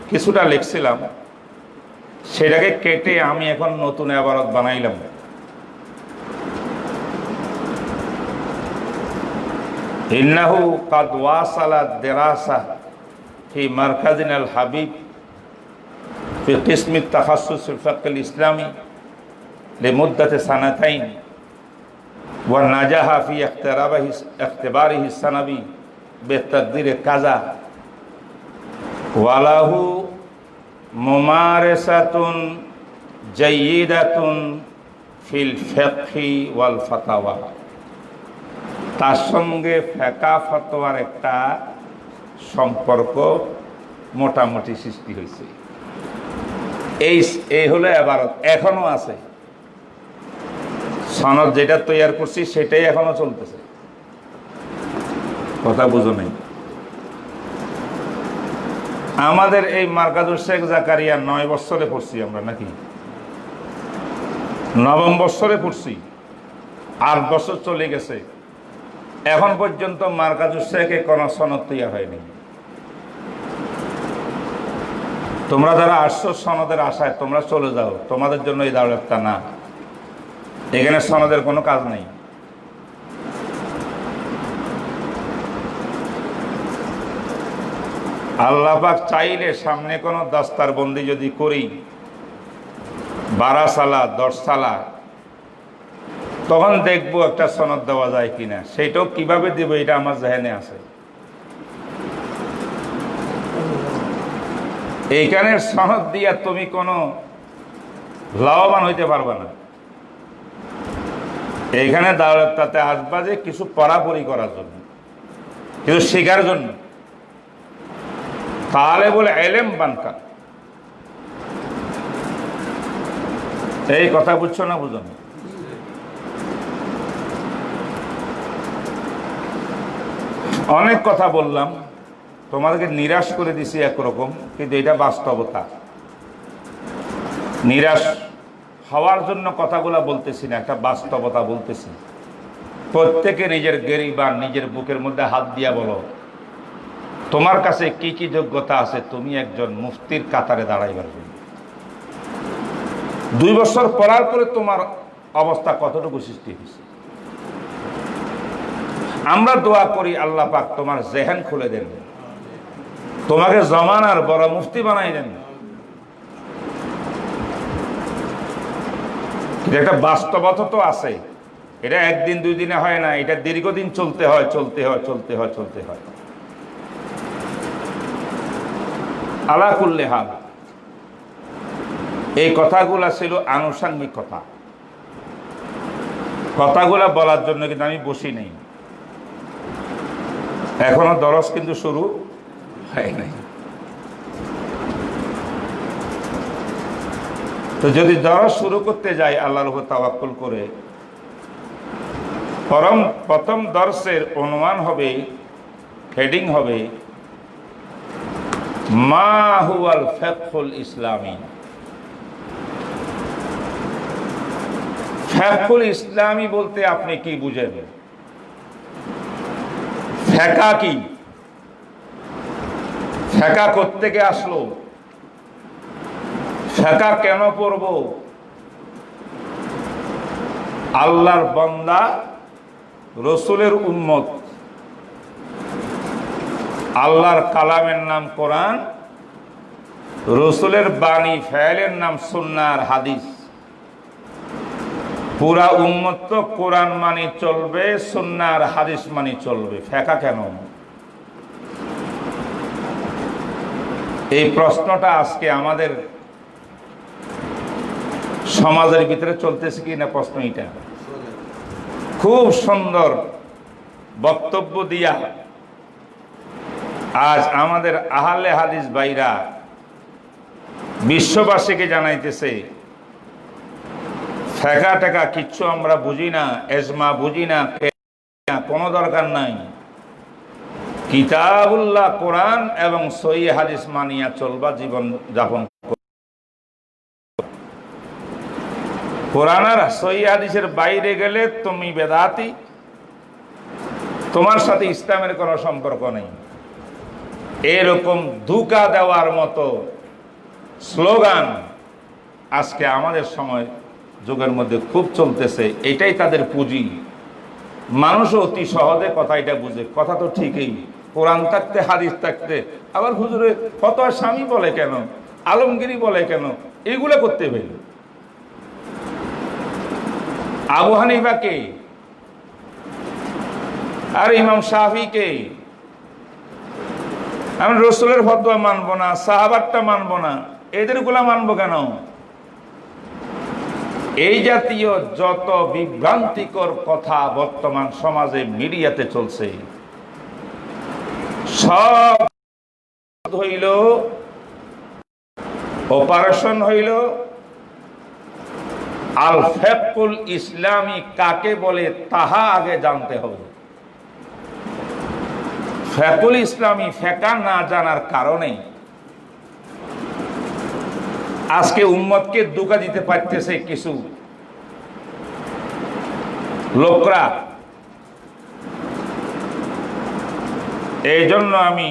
কিছুটা লিখছিলাম, সেটাকে কেটে আমি এখন নতুন ইবারত বানাইলাম। ইন্নাহু কাদ ওয়াসালা দিরাসা ফি মারকাজিনা আল হাবিব ফি কিসমি তাখাসসুস ফিল ফিকহ আল ইসলামি লিমুদ্দাতি সানাতাইন ওয়া নাজাহা ফি ইখতিবারিহি সানাবি বিতাকদির কাযা ওয়ালাহু মুমারাসাতুন জাইয়িদাতুন ফিল ফিকহি ওয়াল ফাতাওয়া। তার সঙ্গে ফিকহ ফতোয়ার একটা সম্পর্ক মোটামুটি সৃষ্টি হয়েছে। এই হলো ইবারত, এখনো আছে। সনদ যেটা তৈরি করছি সেটাই এখনো চলতেছে। কথা বুঝো নাই? আমাদের এই মার্কাজুল শেখ জাকারিয়া 9 বছরে পড়ছি আমরা, নাকি 9ম বছরে পড়ছি। 8 বছর চলে গেছে, এখন পর্যন্ত মার্কাজুল শেখে কোনো সনদ তৈরি হয়নি। তোমরা যারা 800 সনদের আশায় তোমরা চলে যাও, তোমাদের জন্য এই দাওয়াতটা না। এখানে সনদের কোনো কাজ নেই। আল্লাহ পাক চাইলে সামনে কোনো দস্তারবন্দি যদি করি 12 সালা 10 সালা, তখন দেখবো একটা সনদ দেওয়া যায় কিনা। সেটাও কিভাবে দেব এটা আমার জেহেনে আছে। এইখানে সনদ দিয়া তুমি কোনো লাভবান হইতে পারবে না। এইখানে দাওয়াতটাতে আসবা যে কিছু পড়াপড়ি করার জন্য, কিছু শেখার জন্য। তাহলে বলে এলেম বানকা। এই কথা বুঝছো না বুঝো না? অনেক কথা বললাম, তোমাদেরকে নিরাশ করে দিছি একরকম, কিন্তু এটা বাস্তবতা। নিরাশ হওয়ার জন্য কথাগুলা বলতেছি না, একটা বাস্তবতা বলতেছি। প্রত্যেকে নিজের গেরিবান নিজের বুকের মধ্যে হাত দিয়া বলো, তোমার কাছে কি কি যোগ্যতা আছে তুমি একজন মুফতির কাতারে দাঁড়াইবার জন্য। 2 বছর পড়ার পরে তোমার অবস্থা কতটুকু সৃষ্টি হয়েছে। আমরা দোয়া করি আল্লাহ পাক তোমার জেহেন খুলে দেন, তোমাকে জমানার বড় মুফতি বানাই দেন। একটা বাস্তবতা তো আছে, এটা একদিন 2 দিনে হয় না, এটা দীর্ঘদিন চলতে হয়। আলা কুল্লি হাল, এই কথাগুলা ছিল আনুষঙ্গিক কথা। কথাগুলা বলার জন্য কিন্তু আমি বসি নাই, এখনো দরস কিন্তু শুরু হয় নাই। তো যদি দরস শুরু করতে যাই আল্লাহর উপর তাওয়াক্কুল করে, প্রথম দর্শের অনুমান হবে, হেডিং হবে মা হুয়াল ফিকহুল ইসলামী। ফিকহুল ইসলামী বলতে আপনি কি বুঝেন? ফিকহ কি? ফিকহ কোত্থেকে আসলো? ফিকহ কেন পড়ব? আল্লাহর বান্দা, রসুলের উম্মত, আল্লাহর কালামের নাম কোরআন, রসুলের বাণী ফেলের নাম সুন্নাহ আর হাদিস। পুরা উম্মত তো কোরআন মানি চলবে, সুন্নাহ আর হাদিস মানি চলবে, ফিকহ কেন? এই প্রশ্নটা আজকে আমাদের সমাজের ভিতরে চলতেছে কি না প্রশ্ন এটা। খুব সুন্দর বক্তব্য দিয়া আজ আমাদের আহলে হাদিস ভাইরা বিশ্ববাসীকে জানাইতেছে ফিকহ টাকা কিচ্ছু আমরা বুঝি না, এজমা বুঝি না, কোনো দরকার নাই। কিতাবুল্লাহ কোরআন এবং সহিহ হাদিস মানিয়া চলবা, জীবন যাপন। কোরআন আর সহিহ হাদিসের বাইরে গেলে তুমি বেদাতি, তোমার সাথে ইসলামের কোনো সম্পর্ক নেই। এরকম ধোঁকা দেওয়ার মতো স্লোগান আজকে আমাদের সময় যুগের মধ্যে খুব চলতেছে। এটাই তাদের পুঁজি, মানুষও অতি সহজে কথা এটা বুঝে, কথা তো ঠিকই, কোরআন থাকতে হাদিস থাকতে, আবার হুজুরে ফতোয়া স্বামী বলে কেন, আলমগিরি বলে কেন, এগুলো করতে পারি। আবু হানিফা কে আর ইমাম শাফি কে? আমি রসুলের ফতোয়া মানবো না, সাহাবারটা মানবো না, এদেরগুলা মানবো কেন? এই জাতীয় যত বিভ্রান্তিকর কথা বর্তমান সমাজে মিডিয়াতে চলছে, সব হইল অপারেশন হইল আল ফিকহুল ইসলামী কাকে বলে তাহা আগে জানতে হবে। ফিকহুল ইসলামী ফিকহ না জানার কারণে আজকে উম্মতকে ধোঁকা দিতে পারতেছে কিছু লোকরা। এই জন্য আমি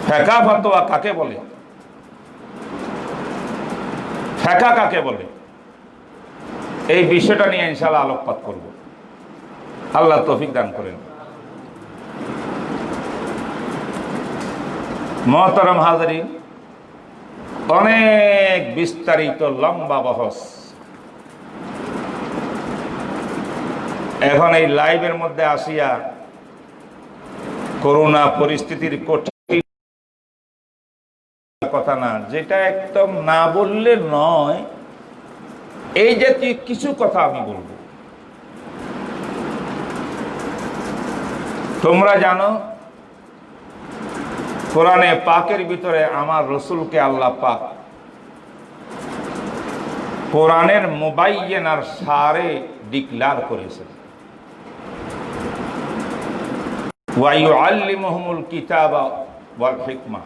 ফিকহ ফতোয়া কাকে বলে, ফিকহ কাকে বলে, এই বিষয়টা নিয়ে ইনশাআল্লাহ আলোকপাত করব। আল্লাহ তৌফিক দান করেন। মুহতারাম হাজরিন, অনেক বিস্তারিত লম্বা বহস এখন এই লাইভের মধ্যে আসিয়া করোনা পরিস্থিতির কঠিন কথা না, যেটা একদম না বললে নয়, এই জাতীয় কিছু কথা আমি বলবো। তোমরা জানো কোরআনে পাকের ভিতরে আমার রসুলকে আল্লাহ পাক কোরআনের মুবাইয়্যিন আর সারে ডিক্লার করেছেন। ওয়া ইউআল্লিমুহুমুল কিতাবা ওয়াল হিকমা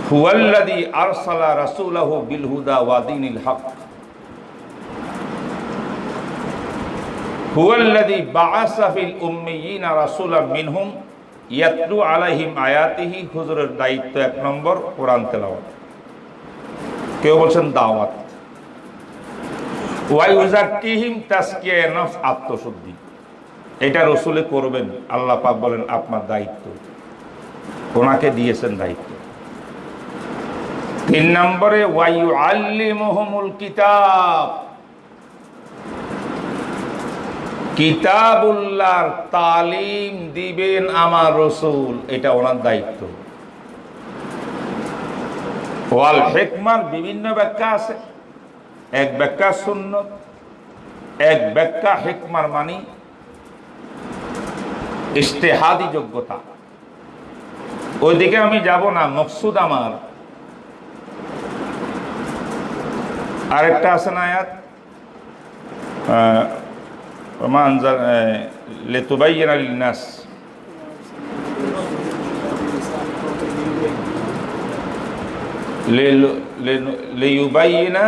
হুয়াল্লাযী আরসালা রাসূলাহু বিল হুদা ওয়া দীনিল হক হুয়াল্লাযী বাআসা ফিল উম্মিয়িনা রাসূলাম মিনহুম ইয়াতলু আলাইহিম আয়াতিহি। হুজুরের দায়িত্ব 1 নম্বর কোরআন তেলাওয়াত, কেউ বলছেন দাওয়াত। ওয়া ইউযাক্কিহিম তাসকিয়া নফস, আত্মশুদ্ধি। এটা রসুলে করবেন, আল্লাহ পাক বলেন আপনার দায়িত্ব, ওনাকে দিয়েছেন দায়িত্ব। 3 নম্বরে ওয়া ইউআল্লিমুহুমুল কিতাব, কিতাবুল্লাহর তালিম দিবেন আমার রসুল, এটা ওনার দায়িত্ব। ওয়াল হিকমার বিভিন্ন ব্যাখ্যা আছে, এক ব্যাখ্যা সুন্নত, এক ব্যাখ্যা হিকমার মানি ইজতিহাদি যোগ্যতা। ওইদিকে আমি যাব না, মকসুদ আমার আরেকটা আছে না আয়াত, লিতুবাইয়িনা লিন-নাস লিয়ুবাইয়িনা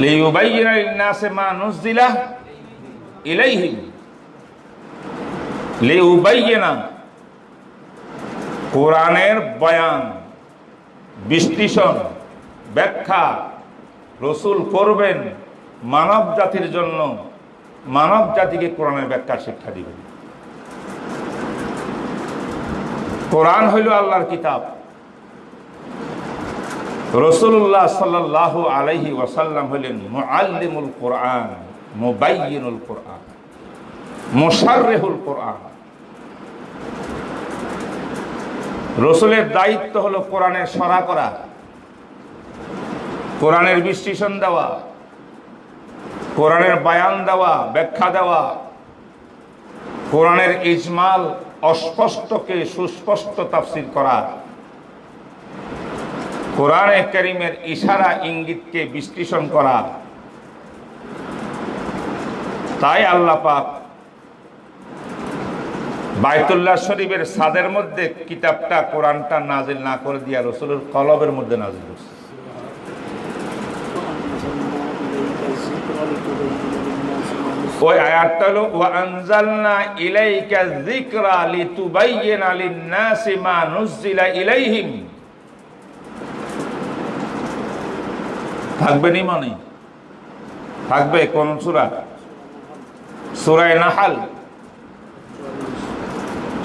লিয়ুবাইয়িনা লিন-নাসি মা নুযিলা ইলাইহিম। লিয়ুবাইয়িনা কোরআনের বয়ান, বিশ্লেষণ, ব্যাখ্যা রসুল করবেন মানব জাতির জন্য, মানব জাতিকে কোরআনের ব্যাখ্যা শিক্ষা দিবেন। কোরআন হইল আল্লাহর কিতাব, রাসূলুল্লাহ সাল্লাল্লাহু আলাইহি ওয়াসাল্লাম হইলেন মুআল্লিমুল কোরআন, মুবাইয়িনুল কোরআন, মুশাররিহুল কোরআন। রসুলের দায়িত্ব হলো কোরআনের শরহ করা, কোরআনের বিশ্লেষণ দেওয়া, কোরআনের বায়ান দেওয়া, ব্যাখ্যা দেওয়া, কোরআনের ইজমাল অস্পষ্টকে সুস্পষ্ট তাফসীর করা, কোরআনে কারীমের ইশারা ইঙ্গিতকে বিশ্লেষণ করা। তাই আল্লাহ পাক বাইতুল্লাহ শরীফের ছাদের মধ্যে কিতাবটা, কোরআনটা নাজিল না করে দিয়া রসুলের কলবের মধ্যে নাজিল করছে। ওই আয়াতটা হলো ওয়া আনজালনা ইলাইকা যিকরা লিতুবাইয়িনা লিন-নাসি মা নুযিলা ইলাইহিম। থাকবে নি মনে থাকবে কোন সূরা? সূরা নাহল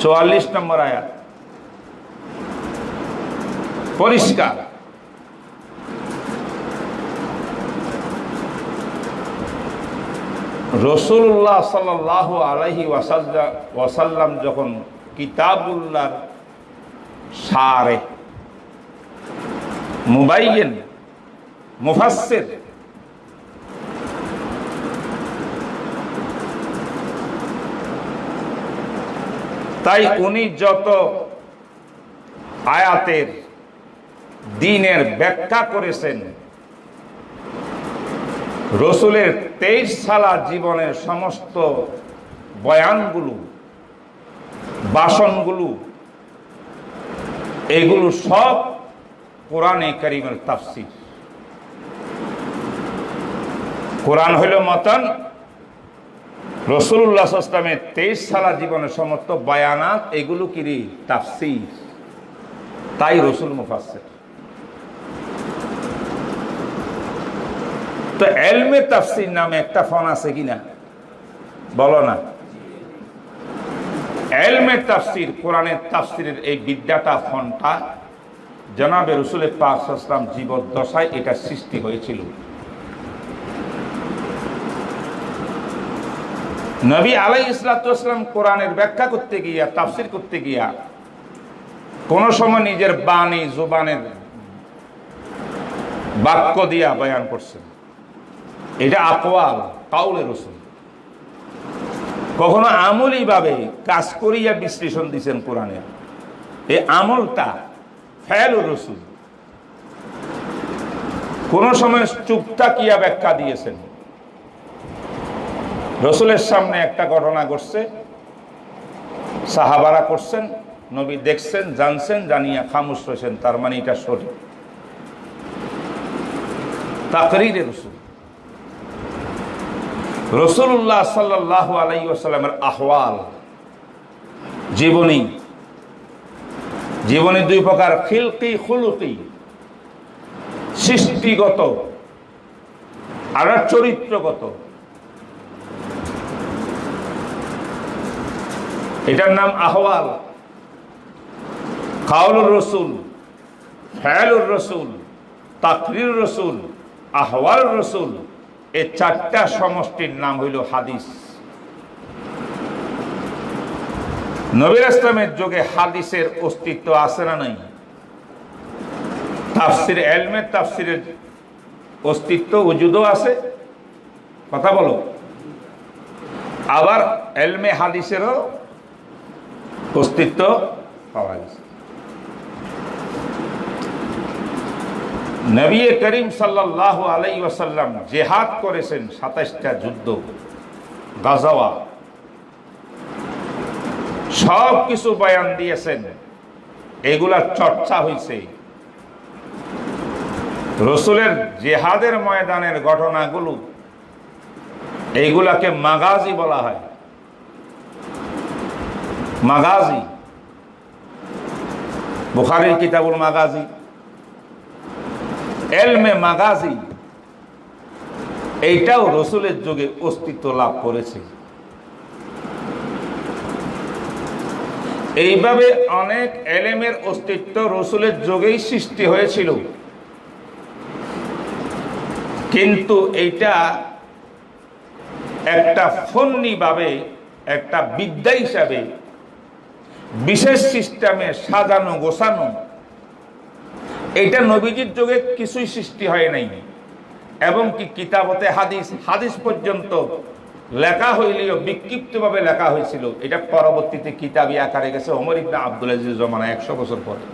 44 নম্বর আয়াত। পরিষ্কার। রাসূলুল্লাহ সাল্লাল্লাহু আলাইহি ওয়াসাল্লাম যখন কিতাবুল্লাহর শারে মুবাইয়িন মুফাসসির তাই উনি যত আয়াতের দ্বীনের ব্যাখ্যা করেছেন, রাসূলের 23 সালা জীবনের সমস্ত বয়ানগুলো, ভাষণগুলো, এগুলো সব কোরআনে কারীমের তাফসীর। কোরআন হইল মতন, রাসূলুল্লাহ সাল্লাল্লাহু আলাইহি ওয়াসাল্লামের 23 সালা জীবনের সমস্ত বয়ানাত, এগুলো কি তাফসীর। তাই রাসূল মুফাসসির। তো ইলমে তাফসীর নামে একটা ফোন আছে কিনা বলো না? ইলমে তাফসীর, কোরআনের তাফসীরের এই বিদ্যাটা, ফোনটা জনাবে রাসূল পাক সাল্লাল্লাহু আলাইহি ওয়াসাল্লাম জীবদ্দশায় এটা সৃষ্টি হয়েছিল। নবী আলাইহিস সালাতু ওয়াসসালাম কোরআনের ব্যাখ্যা করতে গিয়া, তাফসীর করতে গিয়া কোন সময় নিজের বাণী, জবানের বাক্য দিয়া বয়ান করছেন। এটা আকওয়াল, কাউলে রাসূল। কখনো আমলি ভাবে কাজ করিয়া বিশ্লেষণ দিয়েছেন কোরআনের। এই আমলটা ফেলুর রাসূল। কোন সময় চুপ থাকিয়া ব্যাখ্যা দিয়েছেন। রাসূলের সামনে একটা ঘটনা ঘটছে, সাহাবারা করছেন, নবী দেখছেন, জানছেন, জানিয়া খামোশ রয়েছেন, তার মানে এটা সঠিক। তাকরীরে রাসূল। রাসূলুল্লাহ সাল্লাল্লাহু আলাইহি ওয়াসাল্লামের আহওয়াল, জীবনী। জীবনী দুই প্রকার, খিলকি, খুলুকি, সৃষ্টিগত আর চরিত্রগত। এটার নাম আহওয়াল। কাউলুর রাসূল, ফেলুর রাসূল, তাকরীরুর রাসূল, আহওয়ালুর রাসূল, এই চারটা সমষ্টির নাম হইল হাদিস। নবী ইসলামের যুগে হাদিসের অস্তিত্ব আছে না নাই? তাফসীর, ইলমে তাফসীরের অস্তিত্ব, ওজুদও আছে। কথা বলো। আবার ইলমে হাদিসেরও অস্তিত্ব পাওয়া গেছে। নবী করিম সাল্লাল্লাহু আলাইহি ওয়াসাল্লাম জিহাদ করেছেন 27টা যুদ্ধ, গাজাওয়া, সব কিছু বয়ান দিয়েছেন। এগুলার চর্চা হয়েছে। রাসূলের জিহাদের ময়দানের ঘটনাগুলো, এইগুলাকে মাগাজি বলা হয়। মাগাজি, বুখারীর কিতাবুল মাগাজি, ইলমে মাগাজি, এইটাও রাসূলের যুগে অস্তিত্ব লাভ করেছে। এইভাবে অনেক ইলমের অস্তিত্ব রাসূলের যুগেই সৃষ্টি হয়েছিল, কিন্তু এইটা একটা ফন্নি ভাবে, একটা বিদ্যা হিসাবে বিশেষ সিস্টেমে সাজানো গোছানো, এটা নবীজির যুগে কিছুই সৃষ্টি হয় নাই। এবং কি কিতাবতে হাদিস, হাদিস পর্যন্ত লেখা হইলেও বিক্ষিপ্তভাবে লেখা হয়েছিল। এটা পরবর্তীতে কিতাবী আকারে গেছে ওমর ইবনে আব্দুল আজিজ জমানা 100 বছর পরে।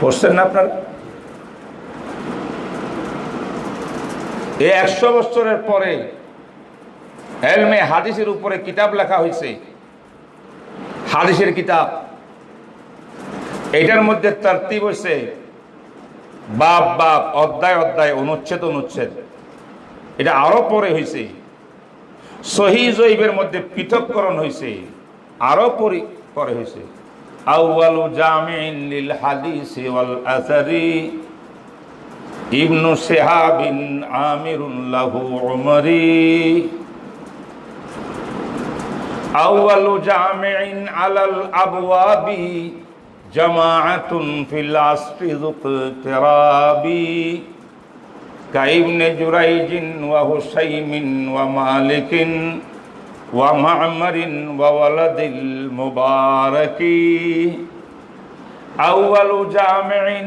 পড়ছেন না আপনারা? এই 100 বছরের পরে ইলমে হাদিসের উপরে কিতাব লেখা হয়েছে, হাদিসের কিতাব। এটার মধ্যে তারতিব হয়েছে বাব বাব, অধ্যায় অধ্যায়, অনুচ্ছেদ অনুচ্ছেদ। এটা আরো পরে হয়েছে। সহিহ জয়ীফের মধ্যে পৃথককরণ হয়েছে, আরো পরে হয়েছে। আউয়ালু জামিইন লিল হাদিস ওয়াল আসারি ইবনু শিহাবিন আমিরুন লাহু উমরি আউয়ালু জামিইন আলাল আবওয়াবি জামাআতুন ফিল আসরি যুকতিরাবি কাইবনে জুরাইজিন ওয়া হুসাইমিন ওয়া মালিকিন ওয়া মা'মারিন ওয়া ওয়ালাদিল মুবারাকি আউয়ালু জামিইন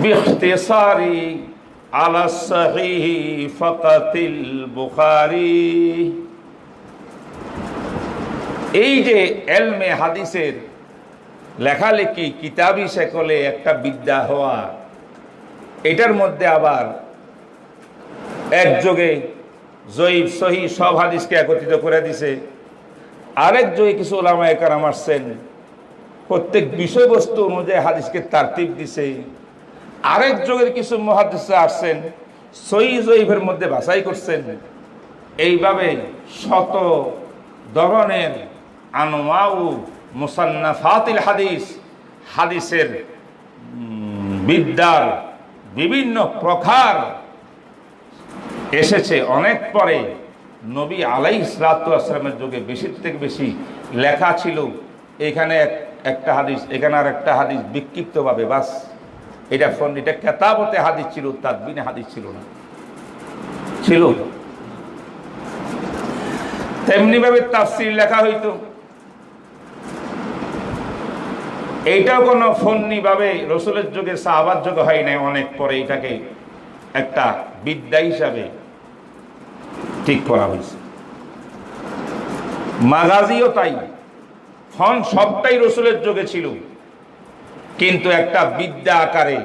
বিইখতিসারি আলা সাহিহি ফাকাতিল বুখারী। এই যে এলমে হাদিসের লেখালেখি কিতাবি শেকলে একটা বিদ্যা হওয়া, এটার মধ্যে আবার একযোগে জয়ীফ সহি সব হাদিসকে একত্রিত করে দিছে। আরেক যোগে কিছু ওলামায়ে কেরাম আসছেন, প্রত্যেক বিষয়বস্তু অনুযায়ী হাদিসকে তারতিব দিছে। আরেক যোগের কিছু মুহাদ্দিস আসছেন, সহি জয়ীফের মধ্যে বাছাই করছেন। এইভাবে শত ধরনের আনওয়াউ মুসান্নাফাতিল হাদিস, হাদিসের বিদ্যার বিভিন্ন প্রকার এসেছে অনেক পরে। নবী আলাইহিস সালাতু ওয়াস সালামের যুগে বেশি থেকে বেশি লেখা ছিল। এখানে একটা হাদিস, এখানে আর একটা হাদিস বিক্ষিপ্তভাবে, বাস এটা কেতাবতে হাদিস ছিল, তাদবিনে হাদিস ছিল না, ছিল। তেমনি ভাবে তাফসীর লেখা হইতো। এইটাও কোনো ফন্নি ভাবে রসুলের যুগে, সাহাবার যুগে হয় নাই, অনেক পরে এটাকে একটা বিদ্যা হিসাবে ঠিক করা হয়েছে। মাগাজিও তাই, ফন সবটাই রসুলের যুগে ছিল, কিন্তু একটা বিদ্যা আকারে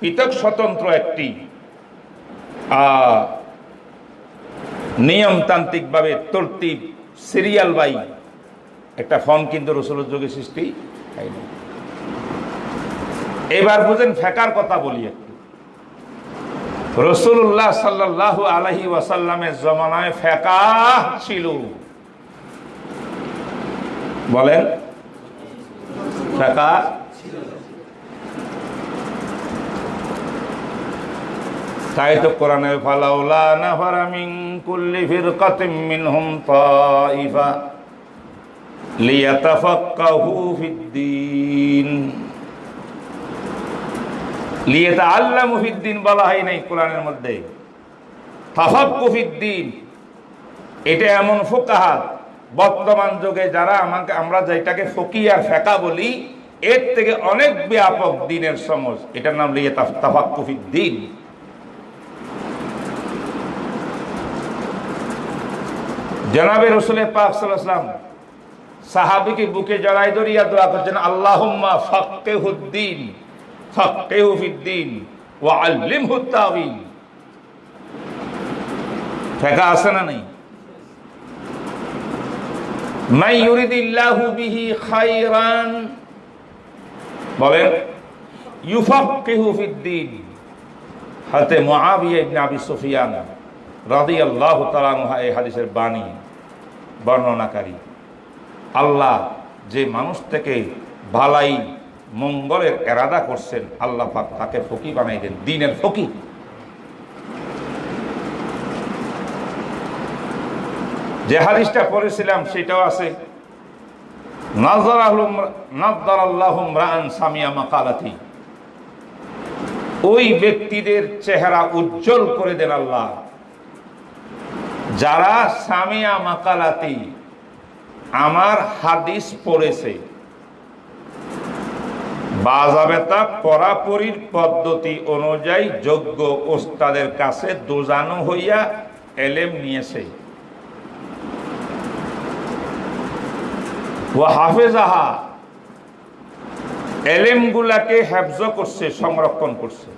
পৃথক স্বতন্ত্র একটি নিয়মতান্ত্রিক ভাবে তরতিব সিরিয়াল বাই একটা ফন কিন্তু রসুলের যুগে সৃষ্টি হয়নি। এবার বুঝেন ফেকার কথা বলি একটু। রাসূলুল্লাহ সাল্লাল্লাহু আলাইহি ওয়াসাল্লামের জমানায় ফেকাহ ছিল, বলেন ফেকাহ। তাই তো কোরআনের ফালাউলা নাফারা মিন কুল্লি ফিরকাতিন মিনহুম তাইফা লিয়াতাফাক্কাহু ফিদ্দীন, লিয়াতাআল্লামু ফিদ্দীন বলা হয় নাই কোরআনের মধ্যে, তাফাক্কু ফিদ্দীন। এটা এমন ফুকাহা বর্তমান যুগে যারা আমরা যেটাকে ফকিহ আর ফিকহ বলি, এর থেকে অনেক ব্যাপক দ্বীনের সমঝ, এটার নাম তাফাক্কু ফিদ্দীন। জনাবে রাসূল পাক সাল্লাল্লাহু আলাইহি ওয়াসাল্লাম সাহাবীকে বুকে জড়াই ধরিয়া দোয়া করছেন, আল্লাহুম্মা ফাক্কিহুদ্দীন ফাক্কিহু ফিদ্দীন ওয়া আল্লিমহু তাওয়ীল। ফিকহ আছে না নাই? মান ইউরিদিল্লাহু বিহি খায়রান, বলেন ইউফাক্কিহু ফিদ্দীন। হযরত মুআবিয়া ইবনে আবি সুফিয়ান রাদিয়াল্লাহু তাআলা আনহু এই হাদিসের বাণী বর্ণনাকারী। আল্লাহ যে মানুষ থেকে ভালাই মঙ্গলের এরাদা করছেন, আল্লাহ পাক তাকে ফকিহ বানাই দেন, দ্বীনের ফকিহ। যে হাদিসটা পড়েছিলাম সেটাও আছে, নাযযারাল্লাহু ইমরাআন সামিয়া মাকালাতি, ওই ব্যক্তিদের চেহারা উজ্জ্বল করে দেন আল্লাহ যারা সামিয়া মাকালাতি, আমার হাদিস পড়েছে, বাজাবেতা পরাপরির পদ্ধতি অনুযায়ী যোগ্য ওস্তাদের কাছে দোজানো হইয়া এলেম নিয়েছে, ওয়া হাফেজাহা, এলেমগুলাকে হেফজ করছে, সংরক্ষণ করছে,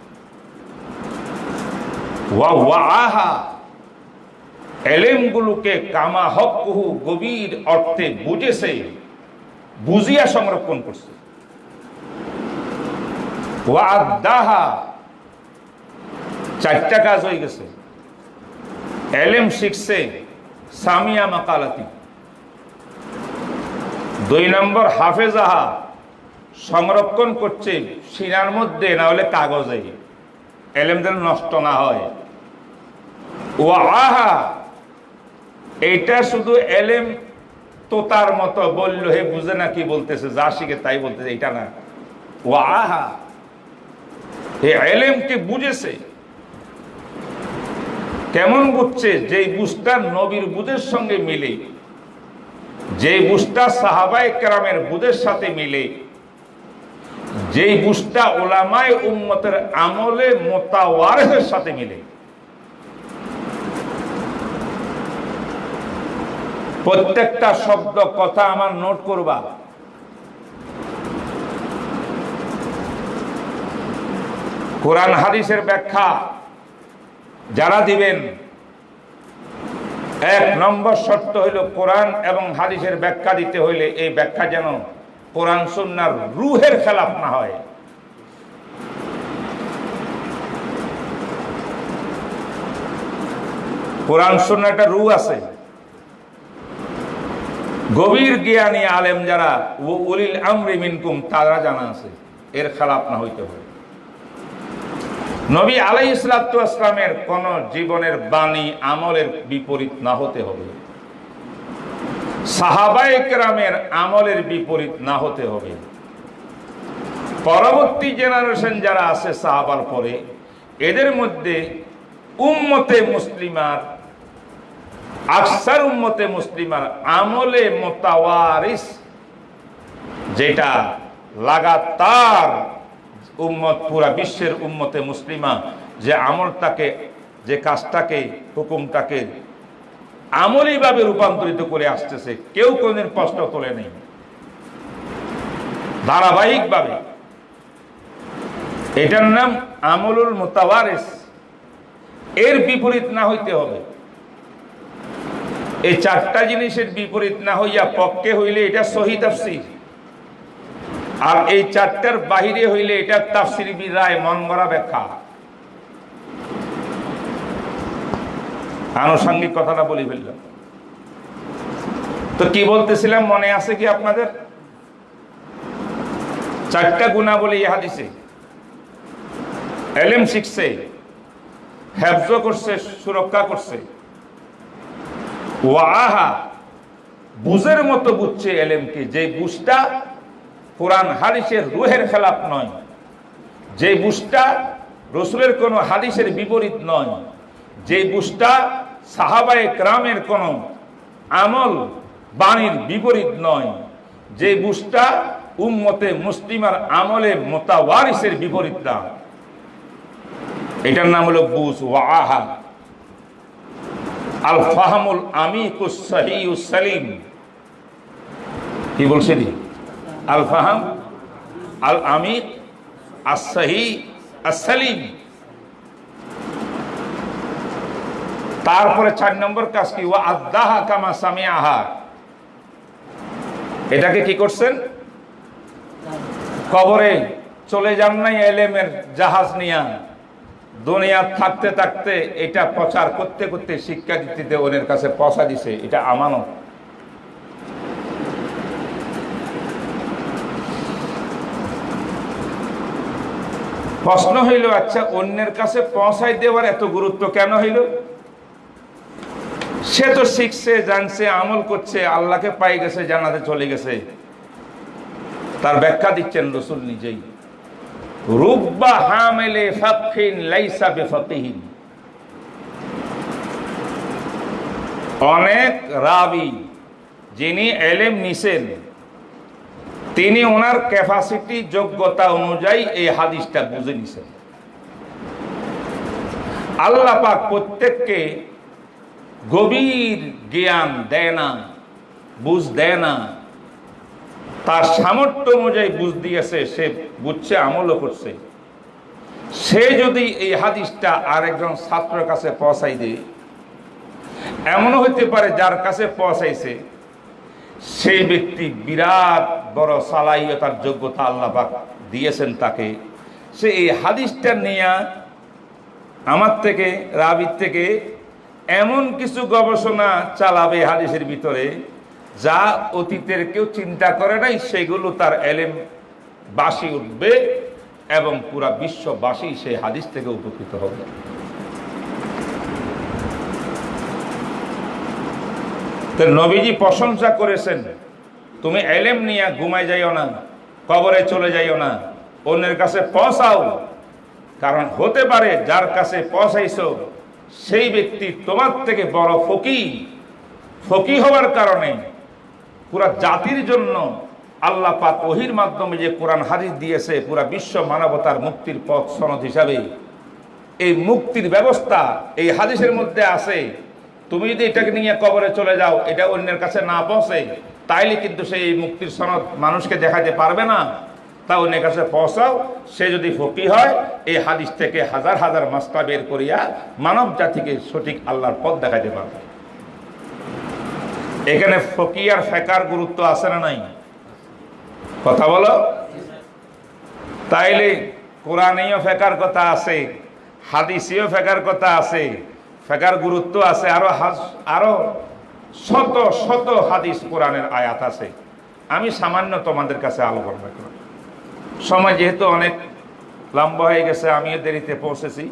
ওয়া ওয়াআহা, এলেমগুলোকে কামা হক্কুহু, গভীর অর্থে বুঝেছে, বুঝিয়া সংরক্ষণ করছে, ওয়া আদ্দাহা, চারটা কাজ হয়ে গেছে। এলেম শিখছে সামিয়া মাকালাতি, 2 নম্বর হাফেজাহা, সংরক্ষণ করছে সিনার মধ্যে, না হলে কাগজে, এলেম যেন নষ্ট না হয়। ওয়াহা, এইটা শুধু এলেম তোতার মতো বললো, হে বুঝে না কি বলতেছে, যা শিখে তাই বলতেছে, এটা না। ওয়াহা, এই এলেমকে বুঝেছে। কেমন বুঝছে? যেই বুঝটা নবীর বুঝের সঙ্গে মিলে, যেই বুঝটা সাহাবায়ে কেরামের বুঝের সাথে মিলে, যেই বুঝটা উলামায়ে উম্মতের আমলে মুতাওয়ারিসের সাথে মিলে। প্রত্যেকটা শব্দ কথা আমার নোট করবা। কোরআন হাদিসের ব্যাখ্যা যারা দিবেন, এক নম্বর শর্ত হইল কোরআন এবং হাদিসের ব্যাখ্যা দিতে হইলে এই ব্যাখ্যা যেন কোরআন সুন্নাহর রূহের খেলাফ না হয়। কোরআন সুন্নাহ একটা রূহ আছে। গভীর জ্ঞানী আলেম যারা, উলিল আমরি মিনকুম, তারা জানা আছে এর খেলাফ না হইতে হবে। নবী আলাইহিস সালাতু ওয়াস সালামের কোন জীবনের বাণী আমলের বিপরীত না হতে হবে। সাহাবায়ে কেরামের আমলের বিপরীত না হতে হবে। পরবর্তী জেনারেশন যারা আছে সাহাবার পরে, এদের মধ্যে উম্মতে মুসলিমার, আকসার উম্মতে মুসলিমার আমলে মুতাওয়ারিস, যেটা লাগাতার উম্মত, পুরা বিশ্বের উম্মতে মুসলিমা যে আমলটাকে, যে কাজটাকে, হুকুমটাকে আমলীভাবে রূপান্তরিত করে আসতেছে, কেউ কোনদিন প্রশ্ন তোলে নেই, ধারাবাহিকভাবে। এটার নাম আমলুল মুতাওয়ারিস। এর বিপরীত না হইতে হবে। এই চারটা জিনিসের বিপরীত না হইয়া পক্ষে হইলে এটা সহিহ তাফসীর, আর এই চারটার বাহিরে হইলে এটা তাফসীর বিরায় মন গড়া ব্যাখ্যা। আনুষঙ্গিক কথাটা বলি ফেললাম। তো কি বলতেছিলাম মনে আছে কি আপনাদের? চারটা গুণাবলী হাদিসে। এলেম শিখছে, হেফজ করছে, সুরক্ষা করছে। ওয়াহা, বুঝের মতো বুঝছে এলেমকে, যে বুঝটা কোরআন হাদিসের রূহের খেলাফ নয়, যে বুঝটা রাসূলের কোন হাদিসের বিপরীত নয়, যে বুঝটা সাহাবায়ে কেরামের কোন আমল বাণীর বিপরীত নয়, যে বুঝটা উম্মতে মুসলিমার আমলে মুতাওয়ারিসের বিপরীত না, এটার নাম হলো বুঝ। ওয়াহা আল ফাহমুল আমিকুস সহিহুস সালিম। কি বলছেন? আল ফাহাম আল আমিক আস সহিহ আস সালিম। তারপরে 4 নম্বর কাজ কি? ওয়া আদাহা কামা সামিআহা। এটাকে কি করছেন? কবরে চলে যান নাই এলেমের জাহাজ নিয়া, দুনিয়া থাকতে থাকতে এটা প্রচার করতে করতে শিক্ষা দিতে ওদের কাছে পৌঁছা দিছে। এটা আমানত। প্রশ্ন হইল, আচ্ছা অন্যের কাছে পৌঁছাই দেওয়ার এত গুরুত্ব কেন হইল? সে তো শিখছে, জানছে, আমল করছে, আল্লাহকে পাই গেছে, জান্নাতে চলে গেছে। তার ব্যাখ্যা দিচ্ছেন রাসূল নিজেই। রুব্বা হামিলে ফাকহিন লাইসা বিফাকিহিন। অনেক রাবী যিনি এলেম নিছেন, তিনি ওনার ক্যাপাসিটি, যোগ্যতা অনুযায়ী এই হাদিসটা বুঝে নিছেন। আল্লাহ পাক প্রত্যেককে গভীর জ্ঞান দেয় না, বুঝ দেয় না। তার সামর্থ্য অনুযায়ী বুঝ দিয়েছে, সে বুঝছে, আমলও করছে। সে যদি এই হাদিসটা আরেকজন ছাত্রের কাছে পৌঁছাই দেয়, এমনও হইতে পারে যার কাছে পৌঁছাইছে সেই ব্যক্তি বিরাট বড় সালাহিয়তার যোগ্যতা আল্লাহ পাক দিয়েছেন তাকে। সে এই হাদিসটা নিয়ে আমার থেকে, রাবির থেকে এমন কিছু গবেষণা চালাবে হাদিসের ভিতরে, যা অতীতের কেউ চিন্তা করে নাই, সেগুলো তার এলেম বাসি উঠবে এবং পুরা বিশ্ববাসী সেই হাদিস থেকে উপকৃত হবে। তো নবীজি প্রশংসা করেছেন, তুমি ইলম নিয়ে ঘুমাই যাইও না, কবরে চলে যাইও না, অন্যের কাছে পৌঁছাও, কারণ হতে পারে যার কাছে পৌঁছাইছো সেই ব্যক্তি তোমার থেকে বড় ফকিহ হওয়ার কারণে পুরা জাতির জন্য আল্লাহ পাক ওহীর মাধ্যমে যে কোরআন হাদিস দিয়েছে পুরা বিশ্ব মানবতার মুক্তির পথ সনদ হিসাবে, এই মুক্তির ব্যবস্থা এই হাদিসের মধ্যে আছে। তুমি যদি এটাকে নিয়ে কবরে চলে যাও, এটা অন্যের কাছে না পৌঁছে, তাইলে কিন্তু সেই মুক্তির সনদ মানুষকে দেখাতে পারবে না। তা অন্যের কাছে পৌঁছাও, সে যদি ফকিহ হয় এই হাদিস থেকে হাজার হাজার মাসলা বের করিয়া মানব জাতিকে সঠিক আল্লাহর পথ দেখাতে পারবে। এখানে ফকিহ আর ফেকার গুরুত্ব আছে না নাই? কথা বলো। তাইলে কোরআনেও ফেকার কথা আছে, হাদিসেও ফেকার কথা আছে, ফেকার গুরুত্ব আছে। আরো শত শত হাদিস কোরআনের আয়াত আছে। আমি সামান্য তোমাদের কাছে আলোচনা করব। সময় যেহেতু অনেক লম্বা হয়ে গেছে, আমিও দেরিতে পৌঁছেছি,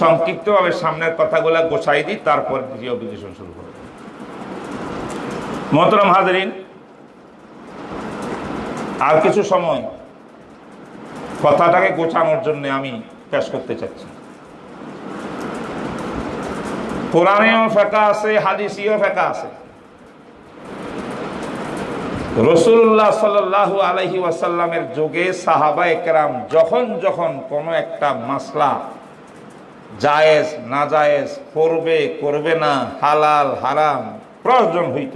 সংক্ষিপ্তভাবে সামনের কথাগুলো গোছাই দিই, তারপর দ্বিতীয় বিশ্লেষণ শুরু করব। মোহতরম হাজরিন, আর কিছু সময় কথাটাকে গোছানোর জন্য আমি পেশ করতে চাচ্ছি। কোরআনেও ফেকা আছে, হাদিসেও ফেকা আছে। রাসূলুল্লাহ সাল্লাল্লাহু আলাইহি ওয়াসাল্লামের যুগে সাহাবায়ে কেরাম যখন যখন কোনো একটা মাসলা জায়েজ না জায়েজ, করবে করবে না, হালাল হারাম প্রয়োজন হইত,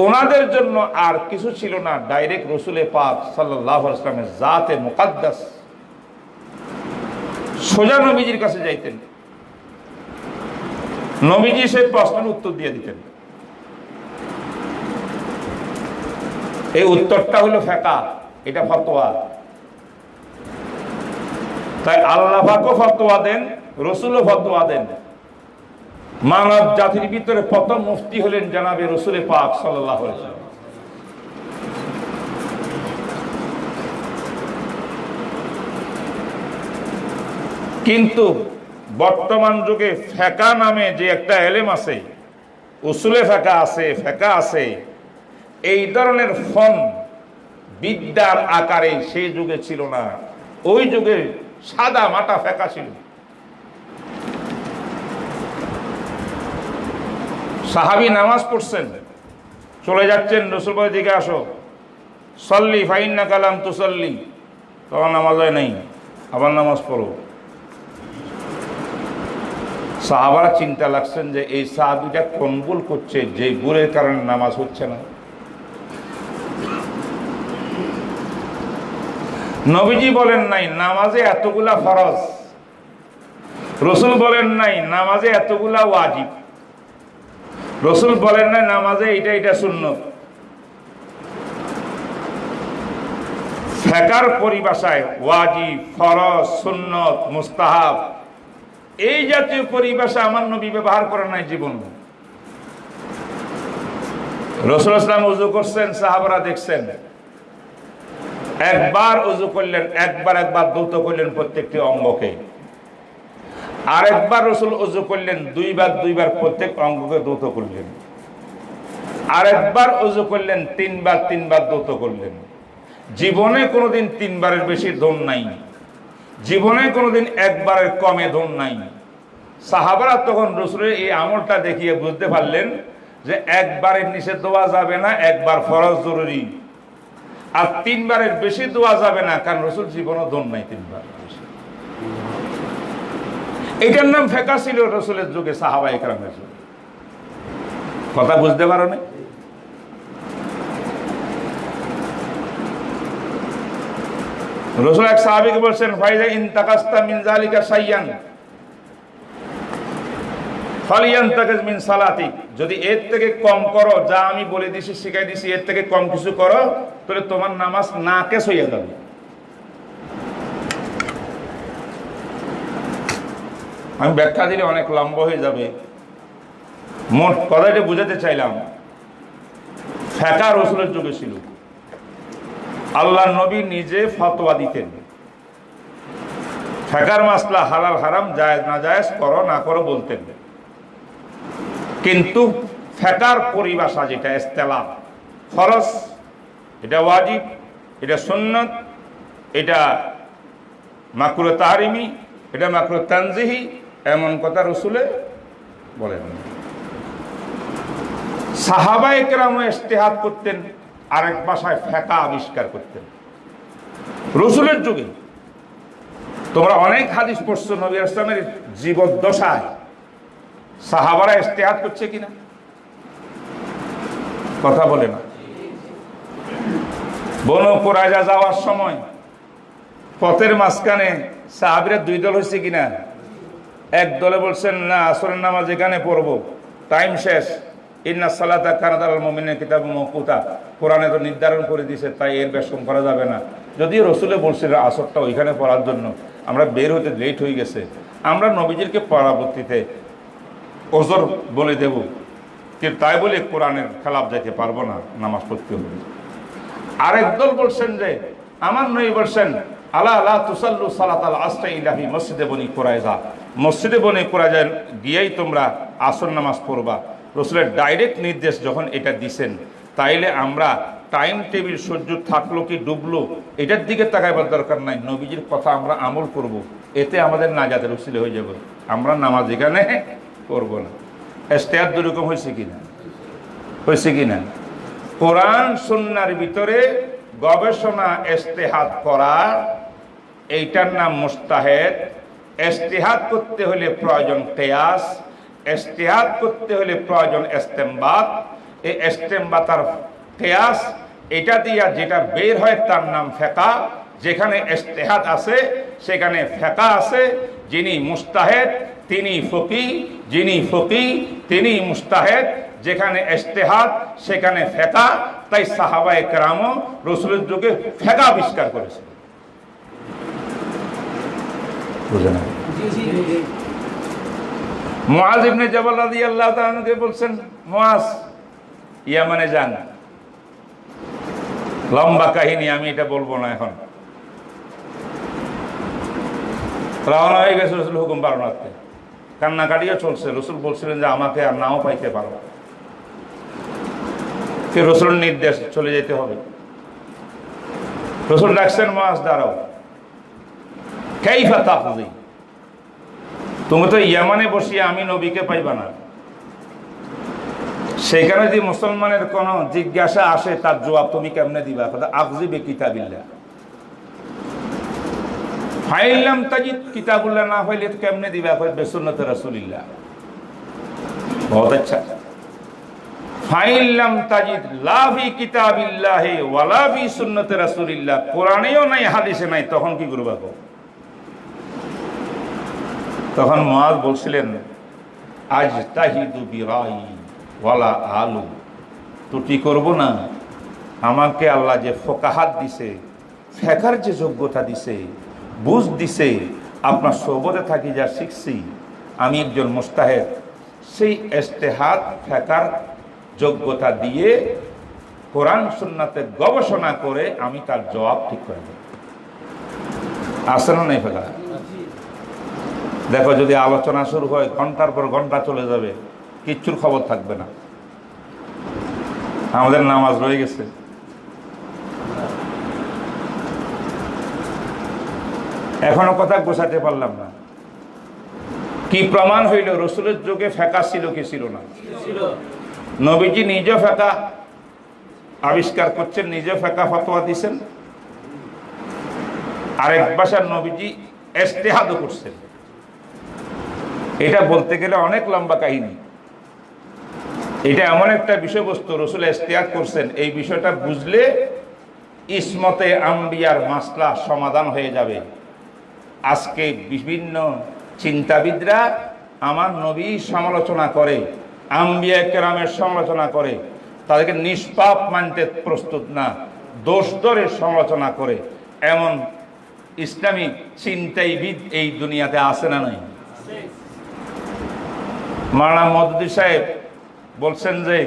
ওনাদের জন্য আর কিছু ছিল না, ডাইরেক্ট রসুলে পাক সাল্লাল্লাহু আলাইহি ওয়াসাল্লামের জাতে মুকাদ্দাস সোজা নবীজির কাছে যাইতেন। নবীজি সেই প্রশ্নের উত্তর দিয়ে দিতেন। এই উত্তরটা হলো ফেকা, এটা ফতোয়া। তাই আল্লাহ পাকও ফতোয়া দেন, রসুলও ফতোয়া দেন। মানব জাতির ভিতরে প্রথম মুফতি হলেন জনাবে রসুলে পাক সাল্লাল্লাহু আলাইহি ওয়াসাল্লাম। কিন্তু বর্তমান যুগে ফেকা নামে যে একটা এলেম আছে, উসুলে ফেকা আছে, এই ধরনের ফন বিদ্যার আকারে সেই যুগে ছিল না। ওই যুগে সাদা মাটা ফেকা ছিল। সাহাবী নামাজ পড়ছেন, চলে যাচ্ছেন, রাসূল বলে দিকে আসো, সল্লি ফাইন্নাকা লাম তুসল্লি, তখন নামাজ হয় নাই, আবার নামাজ পড়ো। সাহাবারা চিন্তা লাগছেন যে এই সাহাবীটা কোন ভুল করছে, যে ভুলের কারণে নামাজ হচ্ছে না। নবীজি বলেন নাই নামাজে এতগুলা ফরজ, রসুল বলেন নাই নামাজে এতগুলা ওয়াজিব, রসুল বলেন নাই নামাজে এটা সুন্নত। ফেকার পরিভাষায় ওয়াজিব, ফরজ, সুন্নত, মুস্তাহাব এই জাতীয় পরিভাষা আমার নবী ব্যবহার করেন নাই জীবন। রাসূল সাল্লাল্লাহু আলাইহি ওয়াসাল্লাম ওযু করছেন, সাহাবারা দেখছেন, একবার ওযু করলেন, একবার দ্রুত করলেন প্রত্যেকটি অঙ্গকে। আরেকবার রাসূল ওযু করলেন, দুইবার প্রত্যেক অঙ্গকে দ্রুত করলেন। আরেকবার ওযু করলেন, তিনবার দ্রুত করলেন। জীবনে কোনোদিন তিনবারের বেশি ধন নাই, জীবনে কোনোদিন একবারের কমে ধন নাই। সাহাবারা তখন রাসূলের এই আমলটা দেখিয়ে বুঝতে পারলেন যে একবারের নিচে দোয়া যাবে না, একবার ফরজ জরুরি, আর তিনবারের বেশি দোয়া যাবে না, কারণ রাসূল জীবনও ধন নাই তিনবার বেশি। এটার নাম ফেকা ছিল রাসূলের যুগে, সাহাবায়ে কেরামের যুগে। কথা বুঝতে পারো না? রাসূল এক সাহাবীকে বলছেন, ফাইজা ইনতাকাসতা মিন যালিকা শাইয়ান ফালিয়ানতাকিজ মিন সালাতিক, যদি এর থেকে কম করো, যা আমি বলে দিছি শিখাই দিছি, এর থেকে কম কিছু করো, তাহলে তোমার নামাজ নাকেস হইয়া যাবে। আমি ব্যাখ্যা দিলে অনেক লম্বা হয়ে যাবে, মোট কথাটা বুঝাতে চাইলাম। ফেকা রাসূলের যুগে ছিল, আল্লাহ নবী নিজে ফতোয়া দিতেন, ফিকহের মাসলা হালাল হারাম জায়েজ না জায়েজ করো না করো বলতেন। কিন্তু ফিকহের পরিভাষা যেটা ইসতিলাহ, ফরজ, এটা ওয়াজিব, এটা সুন্নাত, এটা মাকরুহ তাহরিমি, এটা মাকরুহ তানজিহি, এমন কথা রাসূলে বলেন। সাহাবায়ে কেরামও ইজতিহাদ করতেন, আরেক ভাষায় ফিকহ আবিষ্কার করতেন রাসূলের যুগে। তোমরা অনেক হাদিস পড়ছো নবী ইসলামের জীবদ্দশায় সাহাবারা ইজতিহাদ করছে কিনা, কথা বলে না। বনু কুরাইজা যাওয়ার সময় পথের মাঝখানে সাহাবীরা দুই দল হয়েছে কিনা? এক দলে বলছেন না, আসরের নামাজ এখানে পড়বো, টাইম শেষ, ইন্না সালাতা কানাত আলাল মুমিনিনা কিতাবুম মাওকুতা, কোরআনে তো নির্ধারণ করে দিয়েছে, তাই এর বেশম করা যাবে না। যদিও রাসূলে বলছিল আসরটা ওইখানে পড়ার জন্য, আমরা বের হতে লেট হয়ে গেছে, আমরা নবীজিকে পরবর্তীতে ওজর বলে দেব, কিন্তু তাই বলে কোরআনের খেলাফ যাইতে পারবো না, নামাজ পড়তে হবে। আরেক দল বলছেন যে আমার নবী বলছেন আলা লা তুসাল্লু সালাতাল আসরি ইল্লা ফি মসজিদে বনি কুরাইজা, মসজিদে বনি কুরাইজা গিয়েই তোমরা আসর নামাজ পড়বা। রাসূলের ডাইরেক্ট নির্দেশ যখন এটা দিছেন, তাইলে আমরা টাইম টেবিল সূর্য থাকলো কি ডুবলো এটার দিকে তাকাইবার দরকার নাই, নবীজির কথা আমরা আমল করব, এতে আমাদের নাজাতের উসিলা হয়ে যাবে, আমরা নামাজ এখানে করব না। ইজতিহাদ দুরকম হয়েছে কিনা? হয়েছে কিনা? কোরআন সুন্নাহর ভিতরে গবেষণা ইজতিহাদ করা, এইটার নাম মুজতাহিদ। ইজতিহাদ করতে হলে প্রয়োজন কিয়াস, ইজতিহাদ করতে হলে প্রয়োজন ইসতিমবাত। এই ইসতিমবাত আর কিয়াস এটা দিয়া যেটা বের হয় তার নাম ফিকহ। যেখানে ইজতিহাদ আছে সেখানে ফিকহ আছে। যিনি মুজতাহিদ তিনি ফকিহ, যিনি ফকিহ তিনি মুজতাহিদ। যেখানে ইজতিহাদ সেখানে ফিকহ। তাই সাহাবায়ে কেরামও রাসূলের যুগে ফিকহ আবিষ্কার করেছে। বুঝলেন? মুআজ ইবনে জাবাল রাদিয়াল্লাহু তাআলা আনহু বলছেন, মুআজ ইয়ামানে যান। লম্বা কাহিনী, আমি এটা বলবো না এখন। রওনা হয়ে গেছে রাসূল হুকুম পালনার্থে, কান্নাকাটিও চলছে। রাসূল বলছিলেন যে আমাকে আর নাও পাইতে পারো, কে রাসূলের নির্দেশ চলে যেতে হবে। রাসূল ডাকছেন, মুআজ দাঁড়াও, কাইফা তাকযি, তুমি তো ইয়ামানে বসিয়ে আমি নবীকে পাইবা না। সেখানে যদি মুসলমানের কোনো জিজ্ঞাসা আসে তার জবাব তুমি কেমনে দিবা? আকযি বে কিতাবিল্লাহ, ফাইলাম তাজিদ, কিতাবুল্লাহ না হইলে কেমনে দিবা? বে সুন্নতে রাসূলিল্লাহ। বহুত আচ্ছা। ফাইলাম তাজিদ লা ফি কিতাবিল্লাহি ওয়ালা ফি সুন্নতে রাসূলিল্লাহ, কোরআনেও নাই হাদিসে নাই, তখন কি করবা? তখন মুআজ বলছিলেন, আজতাহিদু বিরাই ওয়ালা আলু, ত্রুটি করব না। আমাকে আল্লাহ যে ফোকাহাত দিছে, ফিকহের যে যোগ্যতা দিছে, বুঝ দিছে, আপনার সোহবতে থাকি যা শিখছি, আমি একজন মুজতাহিদ, সেই ইজতিহাদ ফিকহের যোগ্যতা দিয়ে কোরআন সুন্নাতে গবেষণা করে আমি তার জবাব ঠিক করে দেব। আসে না নাই ফিকহ? দেখো, যদি আলোচনা শুরু হয় ঘন্টার পর ঘন্টা চলে যাবে, কিচ্ছুর খবর থাকবে না। আমাদের নামাজ রয়ে গেছে। এখনো কথা গোছাতে পারলাম না। কি প্রমাণ হইল রাসূলের যুগে ফিকহ ছিল কি ছিল না? নবীজি নিজে ফিকহ আবিষ্কার করছেন, নিজে ফিকহ ফতোয়া দিচ্ছেন। আরেক ভাষার নবীজি ইজতিহাদও করছেন। এটা বলতে গেলে অনেক লম্বা কাহিনী। এটা এমন একটা বিষয়বস্তু, রাসূল ইজতিহাদ করছেন, এই বিষয়টা বুঝলে ইসমতে আম্বিয়ার মাসলা সমাধান হয়ে যাবে। আজকে বিভিন্ন চিন্তাবিদরা আমার নবী সমালোচনা করে, আম্বিয়া কেরামের সমালোচনা করে, তাদেরকে নিষ্পাপ মানতে প্রস্তুত না, দোষ ধরে সমালোচনা করে, এমন ইসলামী চিন্তাবিদ এই দুনিয়াতে আছে না নাই? মাওলানা মওদুদী সাহেব বলছেন যে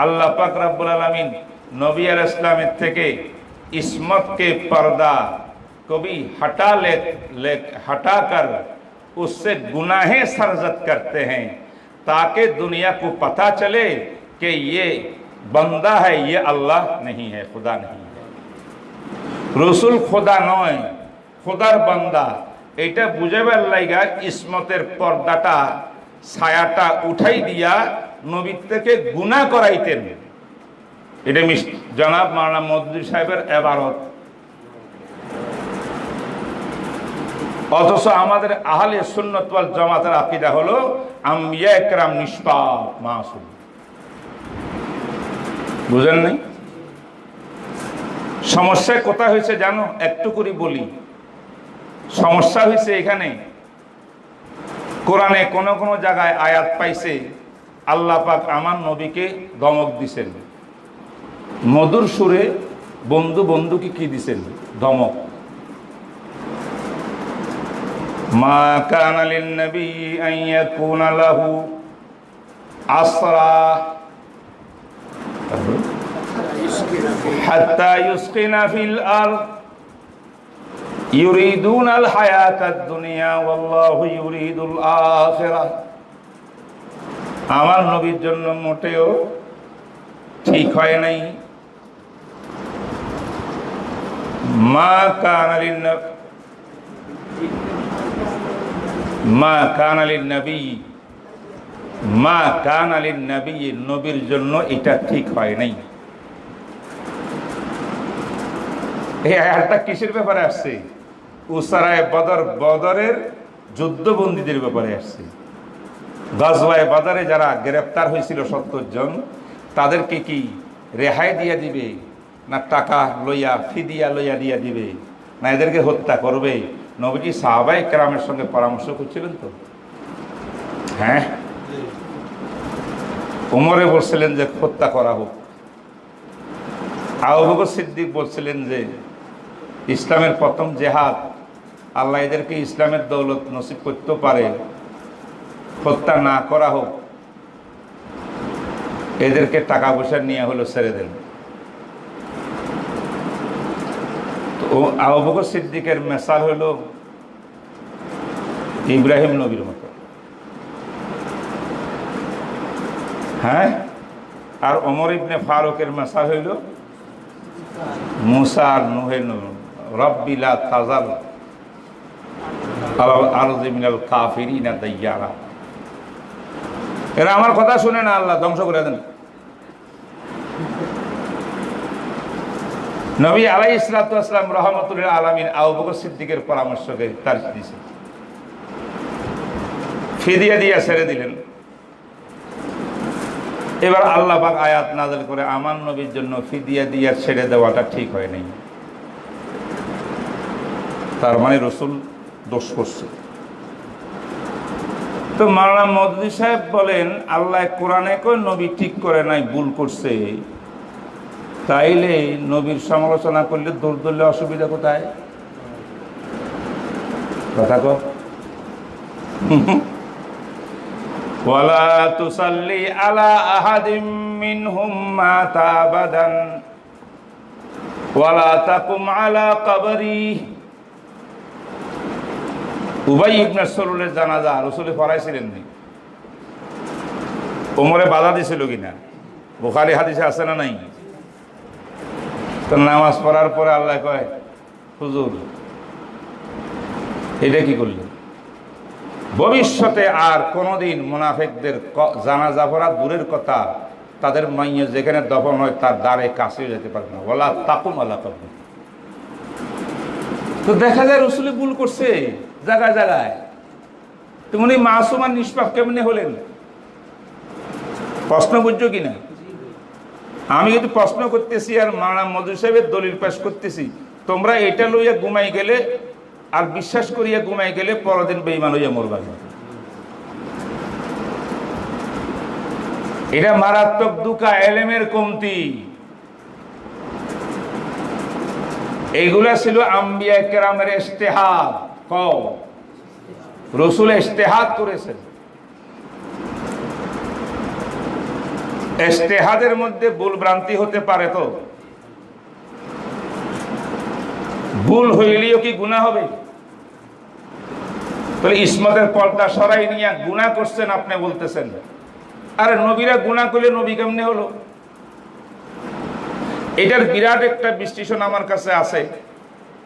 আল্লাহ পাক রব্বুল আলামিন নবী আলাইহিস সালামের থেকে इस्मत के पर्दा को भी हटा कर उससे गुनाहें सरजद करते हैं ताकि दुनिया को पता चले कि ये बंदा है, ये अल्लाह नहीं है, खुदा नहीं है। रसूल खुदा नय, खुदार बंदा, এটা বুঝাবার লাইগা ইসমতের পর্দাটা ছায়াটা উঠাই দিয়া নবী থেকে গুনাহ করাইতেন। এটা জনাব মাওলানা মওদুদী সাহেবের ইবারত। অথচ আমাদের আহলে সুন্নাত ওয়াল জামাতের আকীদা হলো আম্বিয়া کرام নিষ্পাপ মাসুম। বুঝেন নাই? সমস্যা কোথায় হয়েছে জানো? একটু করে বলি। সমস্যা হয়েছে এখানে, কোরআনে কোন কোন জায়গায় আয়াত পাইছে আল্লাহ পাক আমার নবীকে ধমক দিছেন, মধুর সুরে বন্ধু বন্ধুকে কি দিছেন? ধমক। মা কানা লিন নবী আন ইয়াকুনা লাহু আসরা হাত্তা ইউসকিনা ফিল আরদ ইউরিদুনাল হায়াতাদ দুনিয়া ওয়াল্লাহু ইউরিদুল আখিরাহ। আমার নবীর জন্য মোটেও ঠিক হয় নাই। মা কানা লিন নবী, নবীর জন্য এটা ঠিক হয় নাই। এই আয়াতটা কিসের ব্যাপারে আসছে? উসারায়ে বদর, বদরের যুদ্ধবন্দীদের ব্যাপারে আসছে। গাজওয়ায়ে বদরে যারা গ্রেফতার হয়েছিল 70 জন, তাদেরকে কি রেহাই দিয়ে দিবে, না টাকা লইয়া ফিদিয়া লইয়া দিয়ে দিবে, না এদেরকে হত্যা করবে? নবীজি সাহাবায়ে কেরামের সঙ্গে পরামর্শ করছিলেন তো। হ্যাঁ, উমরে বলছিলেন যে হত্যা করা হোক। আবু বকর সিদ্দিক বলছিলেন যে ইসলামের প্রথম জেহাদ, আল্লাহ এদেরকে ইসলামের দৌলত নসিব করতে পারে, হত্যা না করা হোক, এদেরকে টাকা পয়সা নিয়ে হলো ছেড়ে দেন। তো আবু বকর সিদ্দিকের মেসাল হলো ইব্রাহিম নবীর মতো। হ্যাঁ, আর ওমর ইবনে ফারুকের মেসাল হইল মুসা আর নূহের নবী। রব্বি লা তাযার আলাল আরদি মিনাল কাফিরিনা দাইয়ারা। এরা আমার কথা শুনে না, আল্লাহ ধ্বংস করে দেন। নবী আলাইহিস সালাতু ওয়াস সালাম রাহমাতুল লিল আলামিন আবু বকর সিদ্দিকের পরামর্শকে তারজিহ দিয়েছেন, ফিদিয়া দিয়া ছেড়ে দিলেন। এবার আল্লাহ পাক আয়াত নাযিল করে আমার নবীর জন্য ফিদিয়া দিয়া ছেড়ে দেওয়াটা ঠিক হয় নাই। তার মানে রসুল দোষ করছে। তো মাওলানা মওদুদী সাহেব বলেন আল্লাহ কোরআনে কই নবী ঠিক করে নাই, ভুল করছে, তাইলে নবীর সমালোচনা করলে দূর দূরলে অসুবিধা কোথায়? কথা কো। ওয়ালা তুসাল্লি আলা আহাদিম মিনহুম মাতা আবাদান ওয়ালা তাকুম আলা কবরি। উবাই ইবনে সালুলের জানাজা রাসূল পড়াইছিলেন নি? ওমরে বাধা দিছিল কিনা? বুখারী হাদিসে আছে না নাই? তো নামাজ পড়ার পরে আল্লাহ কয় হুজুর এটা কি করলেন? ভবিষ্যতে আর কোনোদিন মুনাফিকদের জানাজা পড়া দূরের কথা, তাদের মাইয়ে যেখানে দফন হয় তার দ্বারে কাছেও যেতে পারবে না। ওয়ালা তাকুম আলা কবরি। তো দেখা যায় রাসূল ভুল করছে জায়গায় জায়গায়। তো উনি মাসুম আর নিষ্পাপ কেমনে হলেন? প্রশ্ন বুঝছো কিনা? আমি কিন্তু প্রশ্ন করতেছি আর মাওলানা মওদুদী সাহেবের দলিল পেশ করতেছি। তোমরা এটা লইয়া ঘুমাই গেলে আর বিশ্বাস করিয়া ঘুমাই গেলে পরদিন বেঈমান হইয়া মরবা। এটা মারাত্মক দুকা, এলেমের কমতি। এইগুলা ছিল আম্বিয়া কেরামের ইজতিহাদ। রাসূল ইজতিহাদ করেছেন। ইজতিহাদের মধ্যে ভুল ভ্রান্তি হতে পারে, তো ভুল হইলেও কি গুনাহ হবে? তাহলে ইসমতের পর্দা সরাই নিয়ে গুনাহ করছেন আপনি বলতেছেন। আরে নবীরা গুনাহ করলে নবী কেমনে হলো? এটার বিরাট একটা বিশ্লেষণ আমার কাছে আছে।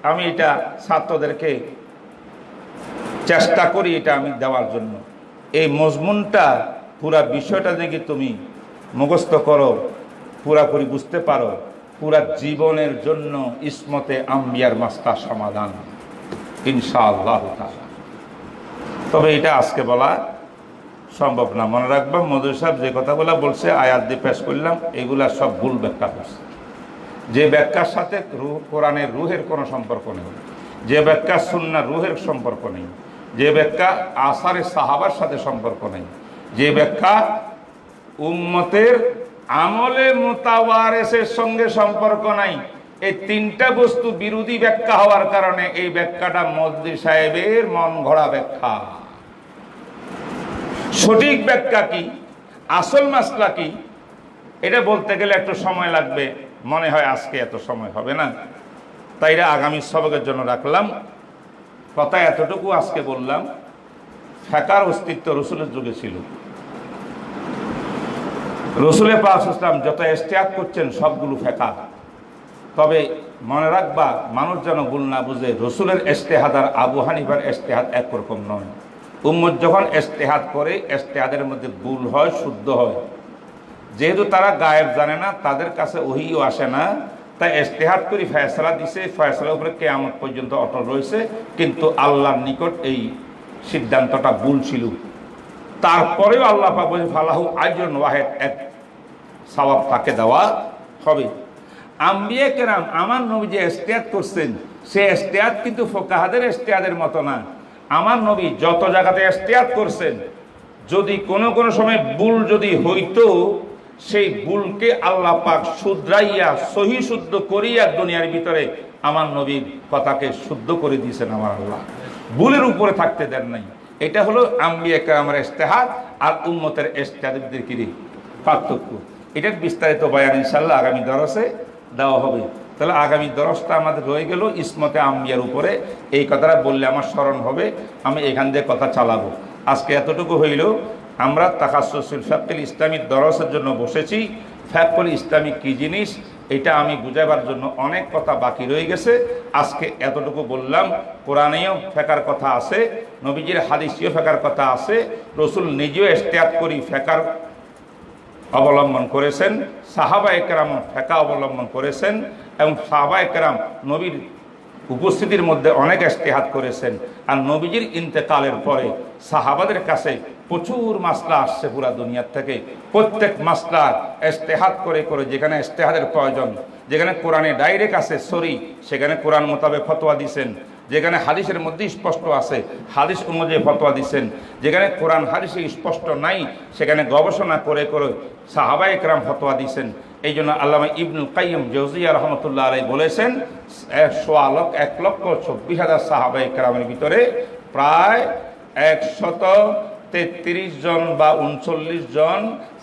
আমি এটা ছাত্রদেরকে চেষ্টা করি এটা আমি দেওয়ার জন্য। এই মজমুনটা পুরা বিষয়টা দেখি তুমি মুখস্থ করো, পুরাপুরি বুঝতে পারো, পুরা জীবনের জন্য ইসমতে আম্বিয়ার মাস্তা সমাধান ইনশাআল্লাহ তাআলা। তবে এটা আজকে বলা সম্ভব না। মনে রাখবা মধু সাহেব যে কথাগুলো বলছে আয়াত দিয়ে পেশ করলাম, এগুলা সব ভুল ব্যাখ্যা করছে। যে ব্যাখ্যার সাথে কোরআনের রুহের কোনো সম্পর্ক নেই, যে ব্যাখ্যা সুন্নাহ রুহের সম্পর্ক নেই, যে ব্যাখ্যা আসারে সাহাবার সাথে সম্পর্ক নেই, যে ব্যাখ্যা উম্মতের আমলে মুতাওয়ারিসের সঙ্গে সম্পর্ক নাই, এই তিনটা বস্তু বিরোধী ব্যাখ্যা হওয়ার কারণে এই ব্যাখ্যাটা মৌলভী সাহেবের মন গড়া ব্যাখ্যা। সঠিক ব্যাখ্যা কি, আসল মাসলা কি, এটা বলতে গেলে একটু সময় লাগবে। মনে হয় আজকে এত সময় হবে না, তাই এটা আগামী সবকের জন্য রাখলাম। কথা এতটুকু আজকে বললাম, ফিকহের অস্তিত্ব রসুলের যুগে ছিল। রসুলে পাক ইসলাম যত ইজতিহাদ করছেন সবগুলো ফিকহ। তবে মনে রাখবা মানুষ যেন ভুল না বুঝে, রসুলের ইজতিহাদ আর আবু হানিফার ইজতিহাদ একরকম নয়। উম্মত যখন ইজতিহাদ করে ইজতিহাদের মধ্যে ভুল হয়, শুদ্ধ হয়। যেহেতু তারা গায়েব জানে না, তাদের কাছে ওহীও আসে না, তাই ইজতিহাদ করে ফয়সালা দিছে, ফয়সালার উপরে কিয়ামত পর্যন্ত অটল রয়েছে। কিন্তু আল্লাহর নিকট এই সিদ্ধান্তটা ভুল ছিল। তারপরেও আল্লাহ পাক বলেন ফালাহু আজরুন ওয়াহিদ, এক সওয়াব তাকে দেওয়া হবে। আম্বিয়া কেরাম আমার নবী যে ইজতিহাদ করছেন, সে ইজতিহাদ কিন্তু ফুকাহাদের ইজতিহাদের মতো না। আমার নবী যত জায়গাতে ইজতিহাদ করছেন, যদি কোনো কোনো সময় ভুল যদি হইতো, সেই ভুলকে আল্লাহ পাক শুধরাইয়া সহি শুদ্ধ করিয়া দুনিয়ার ভিতরে আমার নবীর কথাকে শুদ্ধ করে দিয়েছেন। আমার আল্লাহ ভুলের উপরে থাকতে দেন নাই। এটা হলো আম্বিয়া কেরামের ইজতিহাদ আর উম্মতের ইজতিহাদের কি পার্থক্য। এটার বিস্তারিত বয়ান ইনশাআল্লাহ আগামী দরসে দেওয়া হবে। তাহলে আগামী দরসটা আমাদের রয়ে গেল ইসমতে আম্বিয়ার উপরে। এই কথাটা বললে আমার স্মরণ হবে, আমি এখান দিয়ে কথা চালাবো। আজকে এতটুকু হইল। আমরা তাখাসসুসুল ফিকহুল ইসলামী দরসের জন্য বসেছি। ফিকহুল ইসলামী কি জিনিস এটা আমি বুঝাবার জন্য অনেক কথা বাকি রয়ে গেছে। আজকে এতটুকু বললাম। কোরআনেও ফিকহের কথা আছে, নবীজির হাদিসেও ফিকহের কথা আছে, রসুল নিজেও ইজতিহাদ করি ফিকহ অবলম্বন করেছেন, সাহাবায়ে কেরাম ফিকহ অবলম্বন করেছেন, এবং সাহাবায়ে কেরাম নবীর উপস্থিতির মধ্যে অনেক ইজতিহাদ করেছেন। আর নবীজির ইন্তেকালের পরে সাহাবাদের কাছে প্রচুর মাসলা আসছে পুরা দুনিয়ার থেকে। প্রত্যেক মাসলা ইজতিহাদ করে করে, যেখানে ইজতিহাদের প্রয়োজন, যেখানে কোরআনে ডাইরেক্ট আছে সরি, সেখানে কোরআন মোতাবেক ফতোয়া দিয়েছেন। যেখানে হাদিসের মধ্যে স্পষ্ট আছে হাদিস অনুযায়ী ফতোয়া দিচ্ছেন। যেখানে কোরআন হাদিসে স্পষ্ট নাই, সেখানে গবেষণা করে করে সাহাবায়ে কেরাম ফতোয়া দিচ্ছেন। এই জন্য আল্লামা ইবনুল কাইয়্যিম জাওজিয়া রাহমাতুল্লাহ আলাইহি বলেছেন, 1,24,000 সাহাবায়ে কেরামের ভিতরে প্রায় 133 জন বা 39 জন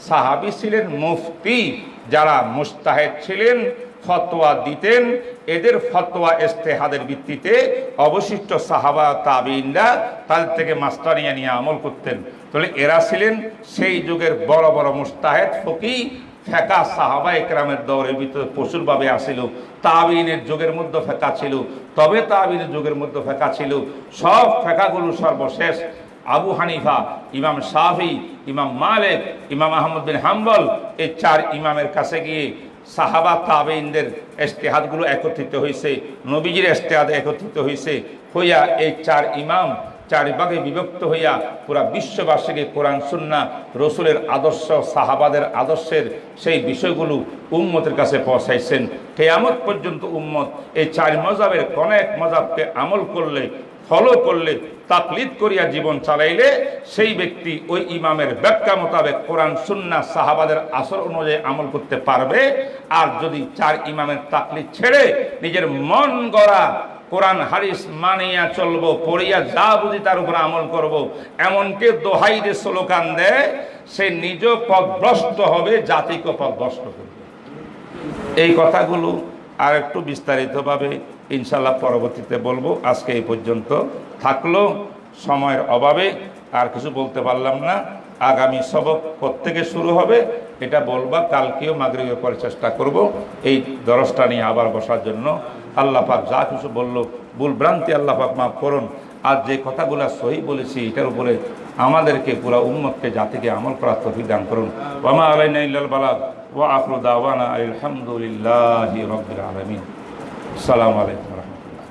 সাহাবী ছিলেন মুফতি, যারা মুজতাহিদ ছিলেন, ফতোয়া দিতেন। এদের ফতোয়া ইজতিহাদের ভিত্তিতে অবশিষ্ট সাহাবা তাবিঈনরা তাদের থেকে মাস্টারিয়া নিয়ে আমল করতেন। তাহলে এরা ছিলেন সেই যুগের বড় বড় মুজতাহিদ ফকিহ। ফিকহ সাহাবায়ে কেরামের দৌরের ভিতরে প্রচুরভাবে আসিল। তাবিঈনের যুগের মধ্যে ফিকহ ছিল, তবে তাবিঈনের যুগের মধ্যে ফিকহ ছিল। সব ফিকহগুলো সর্বশেষ আবু হানিফা, ইমাম শাফি, ইমাম মালিক, ইমাম আহমদ বিন হাম্বল, এই 4 ইমামের কাছে গিয়ে সাহাবা তাবেঈনদের ইজতিহাদগুলো একত্রিত হয়েছে, নবীজির ইজতিহাদ একত্রিত হয়েছে, হইয়া এই 4 ইমাম 4 ভাগে বিভক্ত হইয়া পুরা বিশ্ববাসীকে কোরআন সুন্নাহ রসুলের আদর্শ সাহাবাদের আদর্শের সেই বিষয়গুলো উম্মতের কাছে পৌঁছাইছেন। কিয়ামত পর্যন্ত উম্মত এই 4 মযহাবের কোন এক মযহাবকে আমল করলে, ফলো করলে, তাকলিদ করিয়া জীবন চালাইলে সেই ব্যক্তি ওই ইমামের ব্যাখ্যা মোতাবেক কোরআন সুন্নাহ সাহাবাদের আসর অনুযায়ী আমল করতে পারবে। আর যদি 4 ইমামের তাকলিদ ছেড়ে নিজের মন গড়া কোরআন হাদিস মানিয়া চলবো, পড়িয়া যা বুঝি তার উপর আমল করব, এমনকি দোহাই দিয়ে স্লোগান দেয়, সে নিজ পথভ্রষ্ট হবে, জাতিকে পথভ্রষ্ট করবে। এই কথাগুলো আর একটু বিস্তারিতভাবে ইনশাল্লাহ পরবর্তীতে বলবো। আজকে এই পর্যন্ত থাকলো, সময়ের অভাবে আর কিছু বলতে পারলাম না। আগামী সবক প্রত্যেকে শুরু হবে এটা বলবা, কালকেও মাগরিবের পরে চেষ্টা করব এই দরসটা নিয়ে আবার বসার জন্য। আল্লাহ পাক যা কিছু বললো ভুল ভ্রান্তি আল্লাহ পাক মাফ করুন। আর যে কথাগুলো সহি বলেছি এটার উপরে আমাদেরকে পুরা উম্মতকে জাতিকে আমল করার তৌফিক দান করুন। ওয়া মা আলাইনা ইল্লাল বালাগ ওয়া আখিরু দাওয়ানা আলহামদুলিল্লাহি রাব্বিল আলামিন। আসসালামু আলাইকুম ওয়া রাহমাতুল্লাহ।